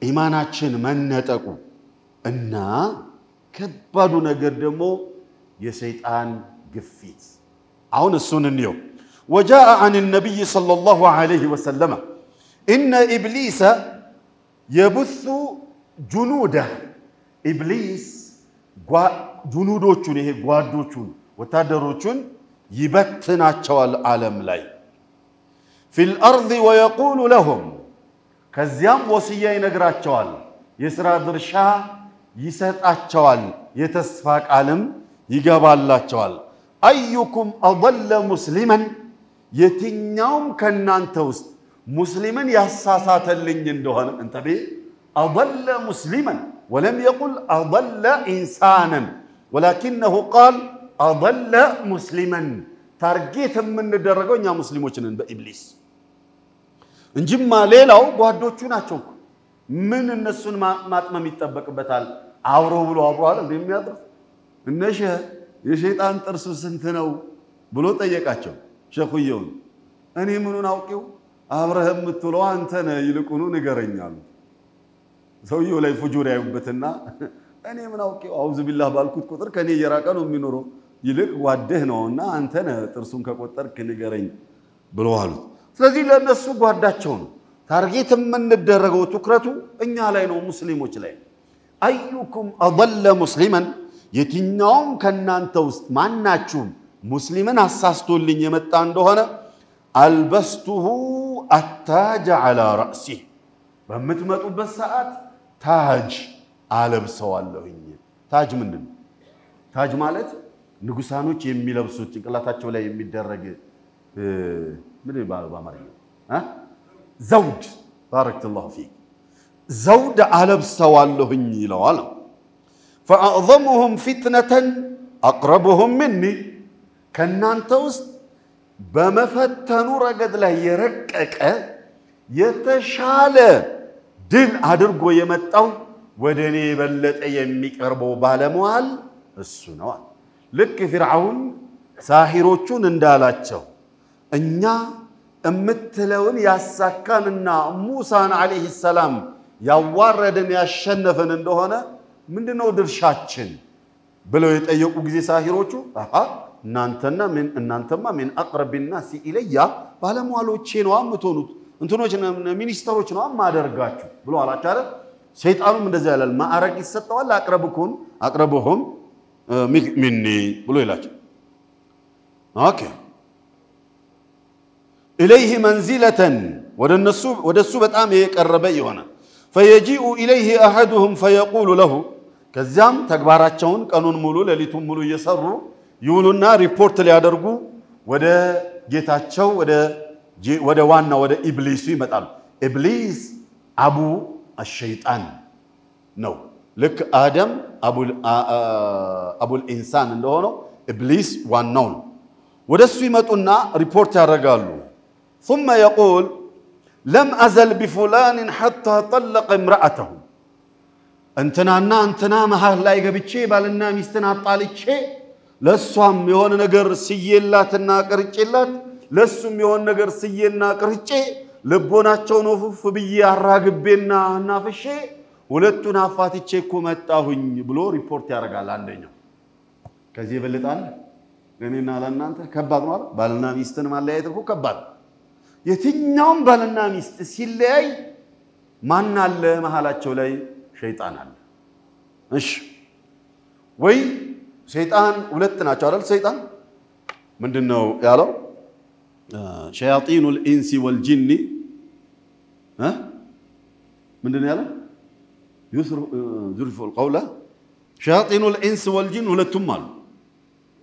ኢማናችን መነጠቁ እና ከባዱ ነገር ደግሞ የሰይጣን ግፊት አሁን እሱን እንየው وجاء عن النبي صلى الله عليه وسلم إن إبليس يبث جنوده إبليس جنودوچون ይሄ ጓዶቹን ወታደሮቹን ይበትናቸዋል ዓለም ላይ في الأرض ويقول لهم ከዚያም ወሲያ ይነግራቸዋል የሥራ ድርሻ ይሰጣቸዋል የተስፋ ቃልም ይገባላቸዋል أيكم أضل مسلما يتنيوم كنانت وسط مسلما يحساسات اللين يندهن انتبه أضل مسلما ولم يقل أضل إنسانا ولكنه قال أضل مسلما ترجيت من الدرجون يا مسلمون بإبليس انجما ليلاو بوادوچو ናቸው ምን እነሱን ማጥመም ይተበቅበታል አውሮ ብሎ አብሯል እንደሚያድር እነሸ የሸይጣን ጥርሱ ስንት ነው ብሎ ጠየቃቸው ሸኹየውን እኔ ምኑን አውቄው አብረህም ምትለው አንተ ነህ ይልቁኑ ንገረኛሉ ሰውየው ላይ ፍጁር ያዩበትና እኔ ምን አውቄው አውዝ ቢላህ ባልኩት ቁጥር ከኔ የራቀ ነው የሚኖረው ይልቅ ጓደህ ነውና አንተ ነህ ጥርሱን ከቆጠርክ ንገረኝ ብሎ አሉት ስለዚህ ለነሱ ጓዳቸው ነው ታርጌት የምንደረገው ትኩረቱ እኛ ላይ ነው ሙስሊሞች ላይ አዩኩም አضل ሙስሊማን የትኛውም ከናንተ ውስጥ ማናችሁም ሙስሊምን አሳስቶልኝ የመጣ እንደሆነ አልበስቱሁ አታጅ على رأسه በመትመጡበት ሰዓት ታጅ አለብሰዋለሁኝ ታጅ ምንድነው ታጅ ማለት ንጉሳኖች የሚለብሱት ጭንቅላታቸው ላይ የሚደረግ ምን ይባላል በአማርኛ ዘውድ ባረከላሁ ፊክ ዘውድ አለብሰዋለሁኝ ይለዋል فأعظمهم فتنة أقربهم مني ከናንተ ውስጥ በመፈተኑ ረገድ ላይ የረቀቀ የተሻለ ድል አድርጎ የመጣው ወደኔ በለጠ የሚቀርበው ባለሟል እሱ ነው ልክ ፍርዓውን ሳሂሮቹን እንዳላቸው እኛ እምትለውን ያሳካንና ሙሳን አለይሂ ሰላም ያዋረደን ያሸነፈን እንደሆነ ምንድነው ድርሻችን ብለው የጠየቁ ጊዜ ሳሂሮቹ እናንተማ ምን አቅረብ الناس ኢለያ ባለሟሎቼ ነው አምቶኑት እንትኖች ሚኒስተሮች ነው ማደርጋችሁ ብሎ አላቻለ ሰይጣኑም እንደዛ ያላል ማዕረግ ይሰጣዋል አቅረቡሁም ሚኒ ብሎ ይላቸው ኦኬ ኢለይሂ መንዚለተን ወደሱ በጣም የቀረበ ይሆናል فيجيء إليه أحدهم فيقول له ከዚያም ተግባራቸውን ቀኑን ሙሉ ለሊቱን ሙሉ እየሰሩ ይውሉና ሪፖርት ሊያደርጉ ወደ ጌታቸው ወደ ዋና ወደ ኢብሊስ ይመጣሉ ኢብሊስ አቡ الشيطان ነው ልክ አደም አቡል ኢንሳን እንደሆነው ኢብሊስ ዋናው ነው ወደሱ ይመጡና ሪፖርት ያደርጋሉ ثم يقول لم أزل بفلان حتى طلق امرأته انتنا محل لا يقبتشي بالنا ميستنا طالتشي لسوام يهون نقر سيّلاتنا قرچيلات لسوم يهون نقر سيّلنا قرچي لبوناچو نوفف بي አራግቤና ናፍሼ ሁለቱን አፋትቼ ኮመጣሁኝ ብሎ ሪፖርት ያደርጋል አንደኛው ከዚህ ይበልጣል እኔና ለናንተ ከባድ ነው ባልና ሚስትን ማለያየት እኮ ከባድ የትኛውም ባልና ሚስት ሲለያይ ማን አለ መሐላቸው ላይ ሸይጣን አለ እሺ ወይ ሸይጣን ሁለት ናቸው አይደል ሸይጣን ምንድነው ያለው شياطين الانس والجن ምንድነው ያለው يذرف القول شياطين الانس والجن ሁለቱም አሉ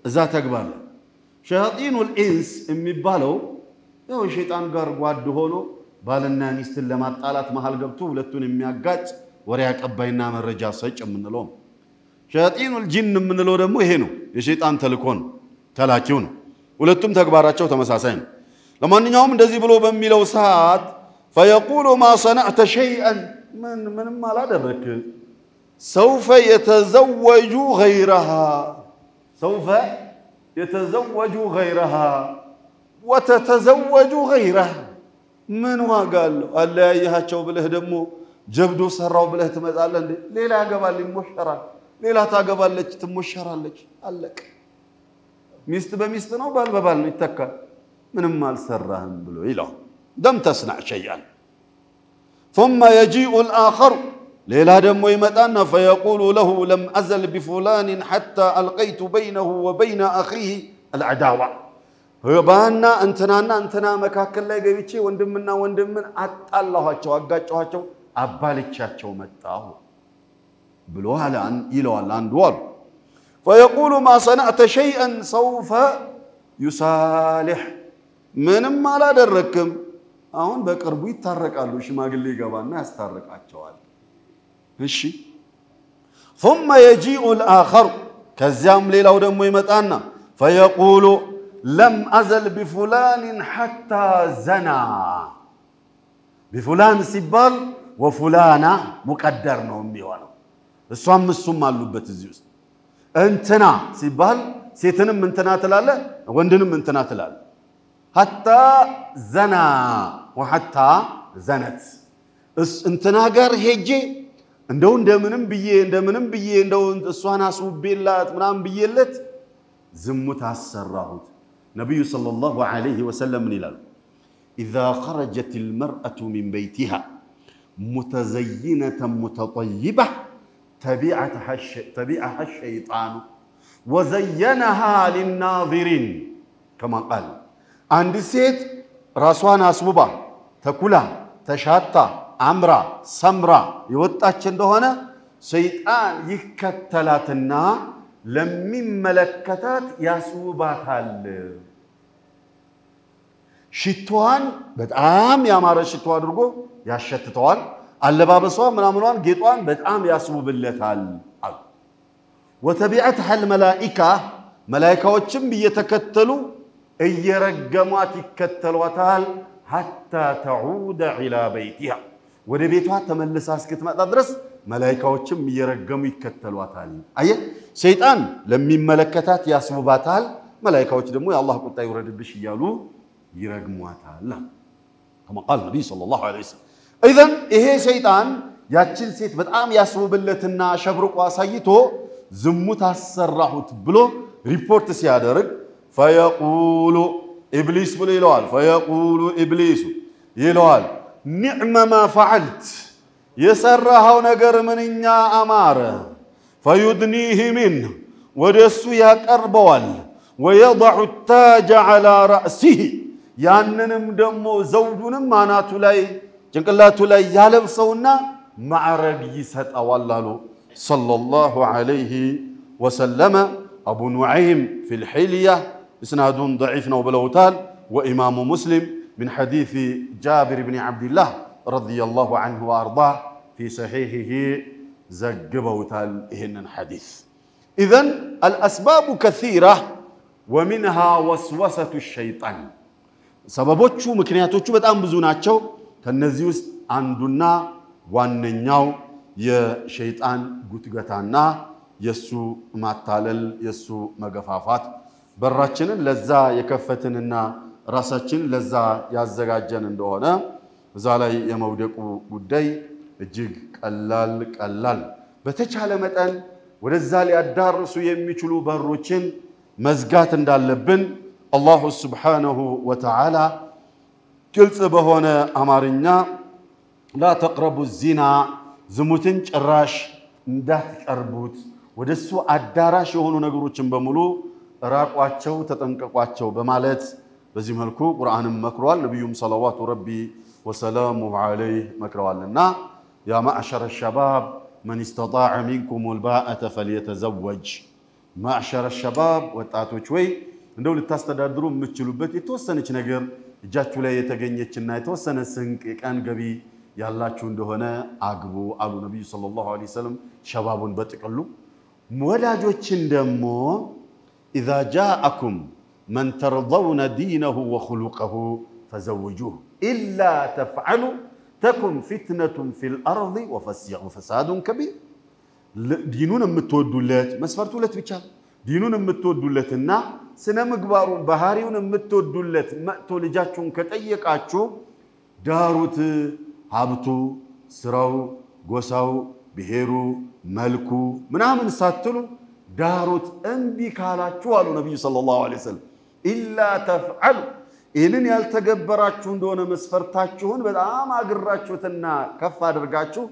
እዛ ተግባለ شياطين الانس የሚባለው ያው ሸይጣን ጋር ጓድ ሆኖ ባልና ሚስትን ለማጣላት መሃል ገብቶ ሁለቱን የሚያጋጭ ወሬ ያቀባይና መረጃ ሰጭ ምንለው شياطين الجن ምንለው ደግሞ ይሄ ነው የሸይጣን ተልኮ ነው ተላኪው ነው ሁለቱም ተግባራቸው ተመሳሳይ ነው ለማንኛውም እንደዚህ ብሎ በሚለው ሰዓት فيقول ما صنعت شيئا من ما لا درك سوف يتزوج غيرها وتتزوج غيرها من واقال الله يهاچو بله دمو جبدو سراو بله تمጣለህ እንዴ ሌላ ያገባል ይሞሸራል ሌላ ታገባለች ትሞሸራለች አለቀ ሚስት በሚስት ነው ባል በባል ነው ይተካል ምንም አልሰራህም ብሎ ይላል دم تصنع شيئا ثم يجيء الآخر ليلا دمو يمطانا فيقول له لم أزل بفلان حتى ألقيت بينه وبين أخيه العداوة ባና እንተና መካከል ላይ ገብቼ ወንድምና ወንድምን አጣላኋቸው አጋጫኋቸው አባልቻቸው መጣሁ ብሎ አላን ይለዋል አንዱ አሉ فيقول ما صنعت شيئا سوف يصالح ምንም አላደረክም አሁን በቅርቡ ይታረቃሉ ሽማግሌ ይገባና ያስታረቃቸዋል እሺ ثم يجيء الآخر ከዚያም ሌላው ደግሞ ይመጣና فيقول لم أزل بفلان حتى زنا بفلان ሲባል وفلانة مقدر ነው የሚሆነው እሷም አሉበት እዚህ ውስጥ እንትና ሲባል ሴትንም እንትና ትላለ ወንድንም እንትና ትላለ حتى زنا وحتى زنت እንትና ጋር ሄጄ እንደምንም ብዬ እንደው እሷን አስውቤላት ምናምን ብዬለት ዝሙት አሰራሁት ነብዩ ሰለላሁ ዐለይሂ ወሰለም ይላል اذا خرجت المرأة من بيتها متزينة متطيبة تبعها الشيطان وزينها للناظرين كما قال عند ست راسوان اسبوبا تكولا تشاتا عمرا سمرا يوطاچ እንደሆነ ሰይጣን ይከተላትና ለሚመለከታት ያስውባታል ሽቷን በጣም ያማረ ሽቶ አድርጎ ያሸትተዋል አለባበሷ ምናምኗን ጌጧን በጣም ያስውብለታል وتبعتها الملائكه ملائكዎችም እየተከተሉ እየረገሟት ይከተሏታል حتى تعود الى بيتها ወደ ቤቷ ተመልሳ እስክትመጣ ድረስ መላእክቶችም እየረገሙ ይከተሏታል አየ ሰይጣን ለሚመለከታት ያስውባታል መላእክቶች ደግሞ የአላህ ቁጣ ይወረድብሽ ይያሉ ይረግሟታል كما قال النبي صلى الله عليه وسلم اذا ይሄ ሰይጣን ያችን ሴት በጣም ያስውብለትና ሸብርቆ አሳይቶ ዝሙት አሰራሁት ብሎ ሪፖርት ሲያደርግ فيقول ابليس ብሎ ይለዋል فيقول ابليس ይለዋል نعم ما فعلت يسرهው ነገር ምንኛ አማረ فيدنيه منه ወደሱ ያቀርበዋል ويضع التاج على رأسه ያንንም ደሞ ዘውዱንም አናቱ ላይ ጭንቅላቱ ላይ ያለብሰውና ማዕረግ ይሰጣዋል አሉ صلى الله عليه وسلم ابو نعيم في الحليه اسناد ضعيف نو بلوتال وامام مسلم من حديث جابر بن عبد الله رضي الله عنه وارضاه في صحيحه زغبوتال إهنن حديث اذن الاسباب كثيره ومنها وسوسه الشيطان سببوቹ ምክንያቶቹ በጣም ብዙ ናቸው ከነዚህ ውስጥ አንዱና ዋነኛው የሸይጣን ጉትገታና የሱ ማታለል የሱ መገፋፋት በራችንን ለዛ የከፈትንና ራሳችን ለዛ ያዘጋጀን እንደሆነ እዛ ላይ የመውደቁ ጉዳይ እጅግ ቀላል በተቻለ መጠን ወደዛ ሊያዳርሱ የሚችሉ በሮችን መዝጋት እንዳለብን አላህ Subhanahu Wa Ta'ala ግልጽ በሆነ አማርኛ لا تقربوا الزنا ዝሙትን ጭራሽ እንዳትቀርቡት ወደሱ አዳራሽ የሆኑ ነገሮችን በሙሉ ራቋቸው ተጠንቀቋቸው በማለት በዚህ መልኩ ቁርአንም መክሯል ነብዩም ሰለላሁ ረቢ ወሰላሙ ዐለይሂ መክረዋልና يا معشر الشباب من استطاع منكم الباءة فليتزوج معشر الشباب ወጣቶች ወይ እንደው ልታስተዳድሩ የምትችሉበት የተወሰነች ነገር እጃችሁ ላይ የተገኘችና የተወሰነ ስንቅ የቀን ገቢ ያላችሁ እንደሆነ አግቡ አሉ ነብዩ ሰለላሁ ዐለይሂ ወሰለም ሸባቡን በጥቅሉ ወላጆችን ደሞ اذا جاءكم من ترضون دينه وخلقه فزوجوه الا تفعلوا تكن فتنه في الارض وفساد كبير دينون የምትወዱለት መስፈርቱ ሁለት ብቻ دينون የምትወዱለትና ስነ ምግባሩን ባህሪውን የምትወዱለት መጥቶ ልጃችሁን ከጠየቃችሁ ዳሩት ሀብቱ ስራው ጎሳው ብሄሩ መልኩ ምናምን ሳትሉ ዳሩት እንቢ ካላችሁ አሉ ነብዩ ሰለላሁ ዐለይሂ ወሰለም الا تفعل ኢንን ያልተገበራችሁ እንደሆነ መስፈርታችሁን በጣም አግራችሁትና ከፍ አድርጋችሁ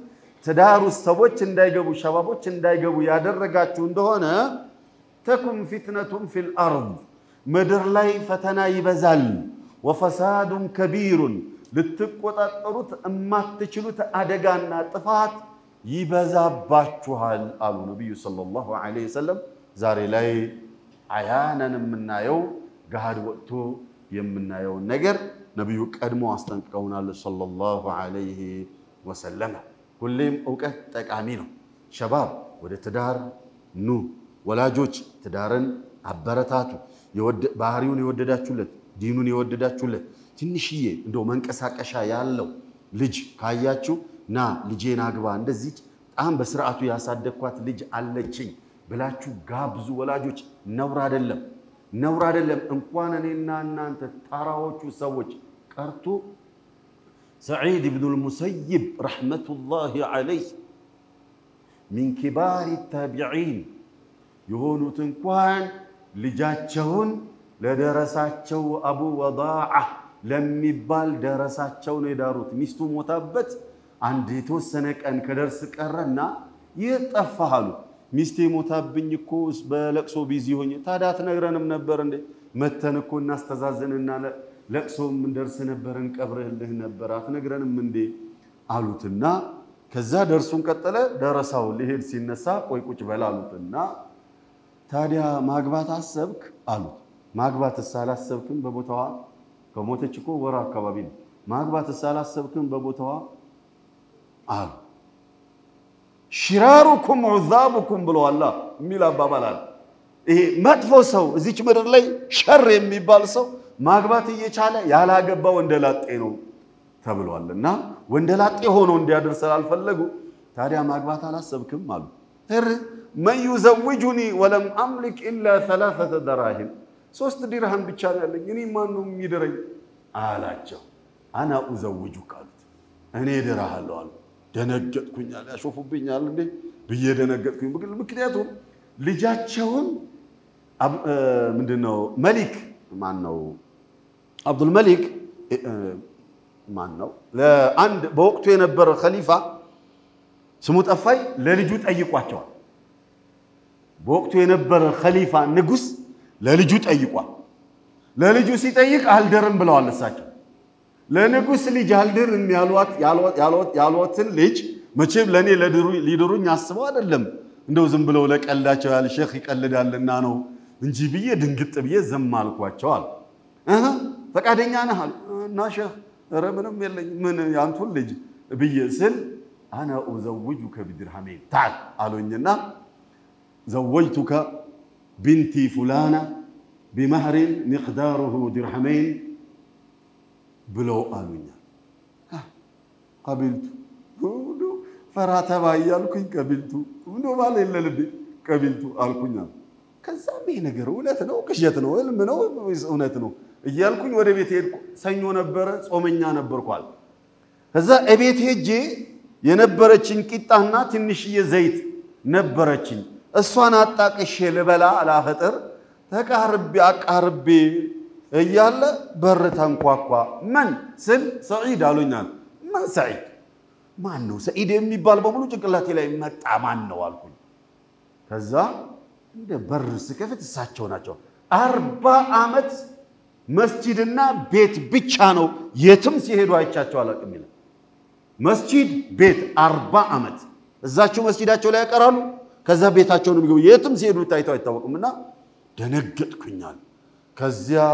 ተዳሩ ሰዎች እንዳይገቡ ሸባቦች እንዳይገቡ ያደረጋችሁ እንደሆነ تكن فتنة في الارض مدر لاي فتنا يبزال وفساد كبير ልትቆጣጠሩት እማትችሉት አደጋና ጥፋት ይበዛባችኋል አሉ ነብዩ ሰለላሁ ዐለይሂ ወሰለም ዛሬ ላይ አያናን የምናየው ጋድ ወጥቶ የምናየው ነገር ነብዩ ቀድሞ አስጠንቅቀውናል ሰለላሁ ዐለይሂ ወሰለም ሁሌም ዕውቀት ጠቃሚ ነው ሸባብ ወደ ትዳር ኑ ወላጆች ትዳርን አበረታቱ ባህሪውን ይወደዳችሁለት ዲኑን ይወደዳችሁለት ትንሽዬ እንደው መንቀሳቀሻ ያለው ልጅ ካያችሁ ና ልጄና ግባ እንደዚህ ጣም በስርዓቱ ያሳደግኳት ልጅ አለችኝ ብላችሁ ጋብዙ ወላጆች ነውር አይደለም እንኳን እኔና እናንተ ጣራዎቹ ሰዎች ቀርቶ سعيد بن المسيب رحمة الله عليه من كبار التابعين يهونو تنكوان لجاتشون لدرساتشو أبو وضاعة لم يبال درساتشو نداروت ميستو متابت عندي توسنك أن كدرسك أرنا يتفهلو ميستي متابن يكوس بلقسو بيزيهوني تادات نغران منبرن متنكو الناس تزازننا لقسو من درس نبرن قبره له نبرات نغران من دي قالوتنا كذا درسون قتله درساو لهيد سينسا ቆይ ቁጭ በላሉትና ታዲያ ማግባት አሰብክ አሉት ማግባት ሳላሰብክም በቦታዋ ከሞተች እኮ ወራ አካባቢ ነው ማግባት ሳላሰብክም በቦታዋ አሉ ሽራሩኩም ዑዛቡኩም ብሎ አላህ ሚል አባባላል ይሄ መጥፎ ሰው እዚች ምድር ላይ ሸር የሚባል ሰው ማግባት እየቻለ ያላገባ ወንደላጤ ነው ተብሏልና ወንደላጤ ሆኖ እንዲያደርስ ስላልፈለጉ ታዲያ ማግባት አላሰብክም አሉ من يزوجني ولم أملك إلا 3 دراهم 3 درهم ብቻ ነው ያለኝ እኔ ማን ነው የሚደረኝ አላቸው انا ازوجك قالت እኔ እደራሃለሁ አሉ ደነገጥኩኝ አለ ያሾፉብኛል እንዴ ብዬ ደነገጥኩኝ ምክንያቱም ልጃቸውን ምንድነው መሊክ ማን ነው አብዱል መሊክ ማን ነው ለአንድ በወቅቱ የነበረ ኸሊፋ ስሙ ጠፋይ ለልጁ ጠይቋቸዋል በወቅቱ የነበረ ኸሊፋ ንጉስ ለልጁ ጠይቋል ለልጁ ሲጠይቅ አልደርም ብለዋል እሳቸው ለንጉስ ልጅ አልደርም ያሏትን ልጅ መቼም ለኔ ሊድሩኝ አስበው አይደለም እንደው ዝም ብለው ለቀላቸው ያለ ሼክ ይቀልዳልና ነው እንጂ ብዬ ድንግጥ ብዬ ዘም አልኳቸዋል ፈቃደኛ ነህ እና ሼክ ረምንም የለኝ ምን ያንቱን ልጅ ብዬ ስል انا ازوجك بدرهمين تعال قالوኝና زوجتك بنتي فلانه بمهر مقداره درهمين بلو قالوኛ قبلت فراتبا يالكኝ قبلت ምን ባለ የለልብ قبلت አልኩኛ ከዛም ይሄ ነገር እውነት ነው ቅዠት ነው ህልም ነው ወይስ እውነት ነው እያልኩኝ ወደ ቤት ሄድኩ ሰኞ ነበር ጾመኛ ነበርኳል ከዛ እቤት ሄጄ የነበረችኝ ቂጣና ትንሽዬ ዘይት ነበረችኝ እሷን አጣቅሼ ልበላ አላፈጥር አቃርቤ እያለ በር ተንኳኳ ማን ስል ሰዒድ አሉኛል ማን ሰዒድ ማን ነው ሰዒድ የሚባል በሙሉ ጭንቅላቴ ላይ መጣ ማን ነው አልኩኝ ከዛ እንደ በር ስከፍት እሳቸው ናቸው 40 አመት መስጂድና ቤት ብቻ ነው የትም ሲሄዱ አይቻቸው አላቅም ይላል መስጂድ ቤት 40 አመት እዛቸው መስጂዳቸው ላይ ያቀራሉ ከዛ ቤታቸው ነው የሚገቡ የትም ሲሄዱ ታይተው አይታወቁምና ደነገጥኩኛል ከዚያ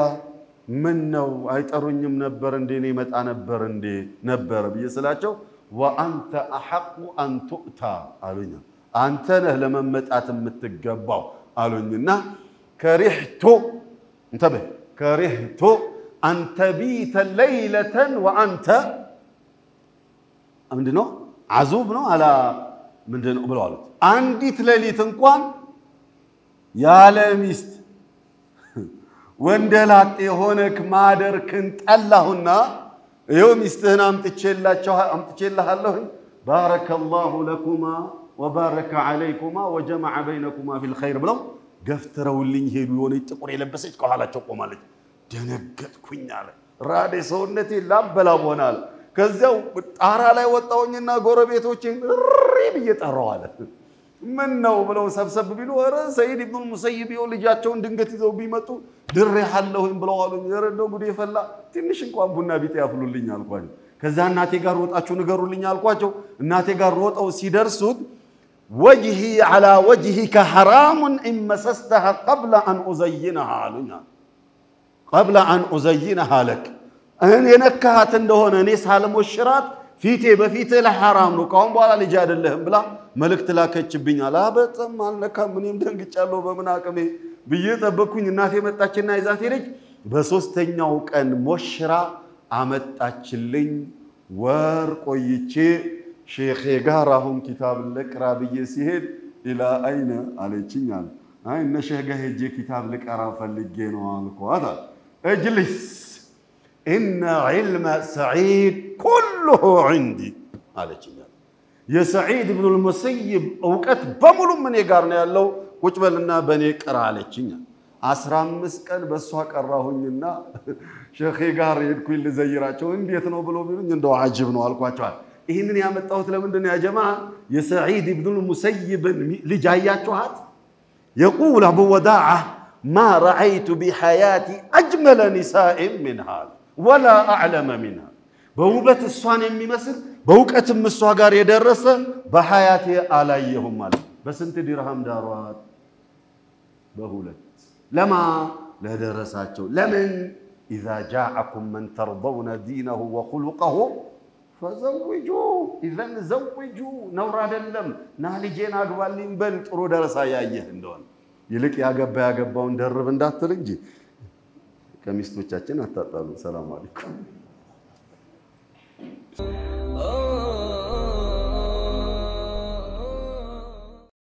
ምን ነው አይጠሩኝም ነበር እንዴ እኔ መጣ ነበር እንዴ ነበር በየስላቸው وانت احق ان تؤتى አሉኝ አንተ ነህ ለመመጣት የምትገባው አሉኝና كرهت ان تبيت ليله وانت ምንድነው አዙብ ነው አላ ምንድነው ብለዋል አንዲት ሌሊት እንኳን ያለ ሚስት ወንደላጤ ሆነክ ማደርክን ጠላሁና ይኸው ሚስትህን አምጥቼልሃለሁ ባረከላሁ ለኩማ ወባረከ عليكما وجمع بينكما في الخير ብለው ገፍተረውልኝ ሄዱ የሆነ ጥቁር የለበሰች ከኋላቸው ቆማለች ደነገጥኩኝ አለ ራዴ ሰውነቴ ላበላብ ሆናል ከዛው ጣራ ላይ ወጣውኝና ጎረቤቶቼን ሪብ እየጠራዋለ ምን ነው ብለው ሰብሰብ ቢሉ ወረ ሰይድ ኢብኑ ሙሰይብ ልጃቸውን ድንገት ይዘው ቢመጡ ድሬሃለሁኝ ብለው አሉኝ የረዶ ጉዴ ፈላ ትንሽ እንኳን ቡና ቢጤ ያፍሉልኝ አልኳቸው ከዛ እናቴ ጋር ወጣችሁ ንገሩልኝ አልኳቸው እናቴ ጋር ወጣው ሲደርሱት وجهي على وجهك حرام إن مسستها قبل أن أزينها علينا قبل أن أزينها لك أن ينكهت እንደሆነ እኔ ሳልሞሽራት ፊቴ በፊቴ ለሐራም ነው ካሁን በኋላ ልጅ አይደለም ብላ መልእክት ላከችብኝ አላበጣም አልነካም ምንም ደንግጫለሁ በምን አቅሜ ብዬ ተበኩኝ እናቴ መጣችና ይዛት ሄደች በሶስተኛው ቀን ሞሽራ አመጣችልኝ ወር ቆይቼ ሼኽ ጋር አሁን ኪታብ ለቅራ ብዬ ሲሄድ ኢላ አይነ አለችኛል አይ እነ ሸህ ጋር ሄጄ ኪታብ ልቀራ ፈልጌ ነው አልኳት እጅልስ إن علم سعيد كله عندي አለችኛል የሰዒድ ኢብኑ المسيب እውቀት በሙሉ ምን ይጋርና ያለው ቁጭ በልና በኔ ቀራ አለችኛል 15 ቀን በሷ ቀራሁኝና ሸኺ ጋር ሄድኩኝ ለዘይራቸው እንዴት ነው ብሎ ቢሉኝ እንደው አጅብ ነው አልኳቸው ይሄንን ያመጣሁት ለምንድን ነው ያ ጀማዓ የሰዒድ ኢብኑ المسيب ልጅ አያችኋት يقول ابو وداعه ما رايت بحياتي اجمل نساء من هذا ولا اعلم منها በውበት እሷን የሚመስል በውቀትም እሷ ጋር የደረሰ በሐያቴ አላየሁም ማለት በስንት ዲርሃም ዳሯት በሁለት ለማ ለደረሳቸው ለምን اذا جاءكم من ترضون دينه وخلقه فزوجوا اذا زوجوا نور አይደለም ናልጄን አግባልኝ በል ጥሩ ደረሳ ያየህ እንደሆነ ይልቅ ያገባውን ደርብ እንዳትል እንጂ ከሚስቶቻችን አታጣሉ ሰላም አለይኩም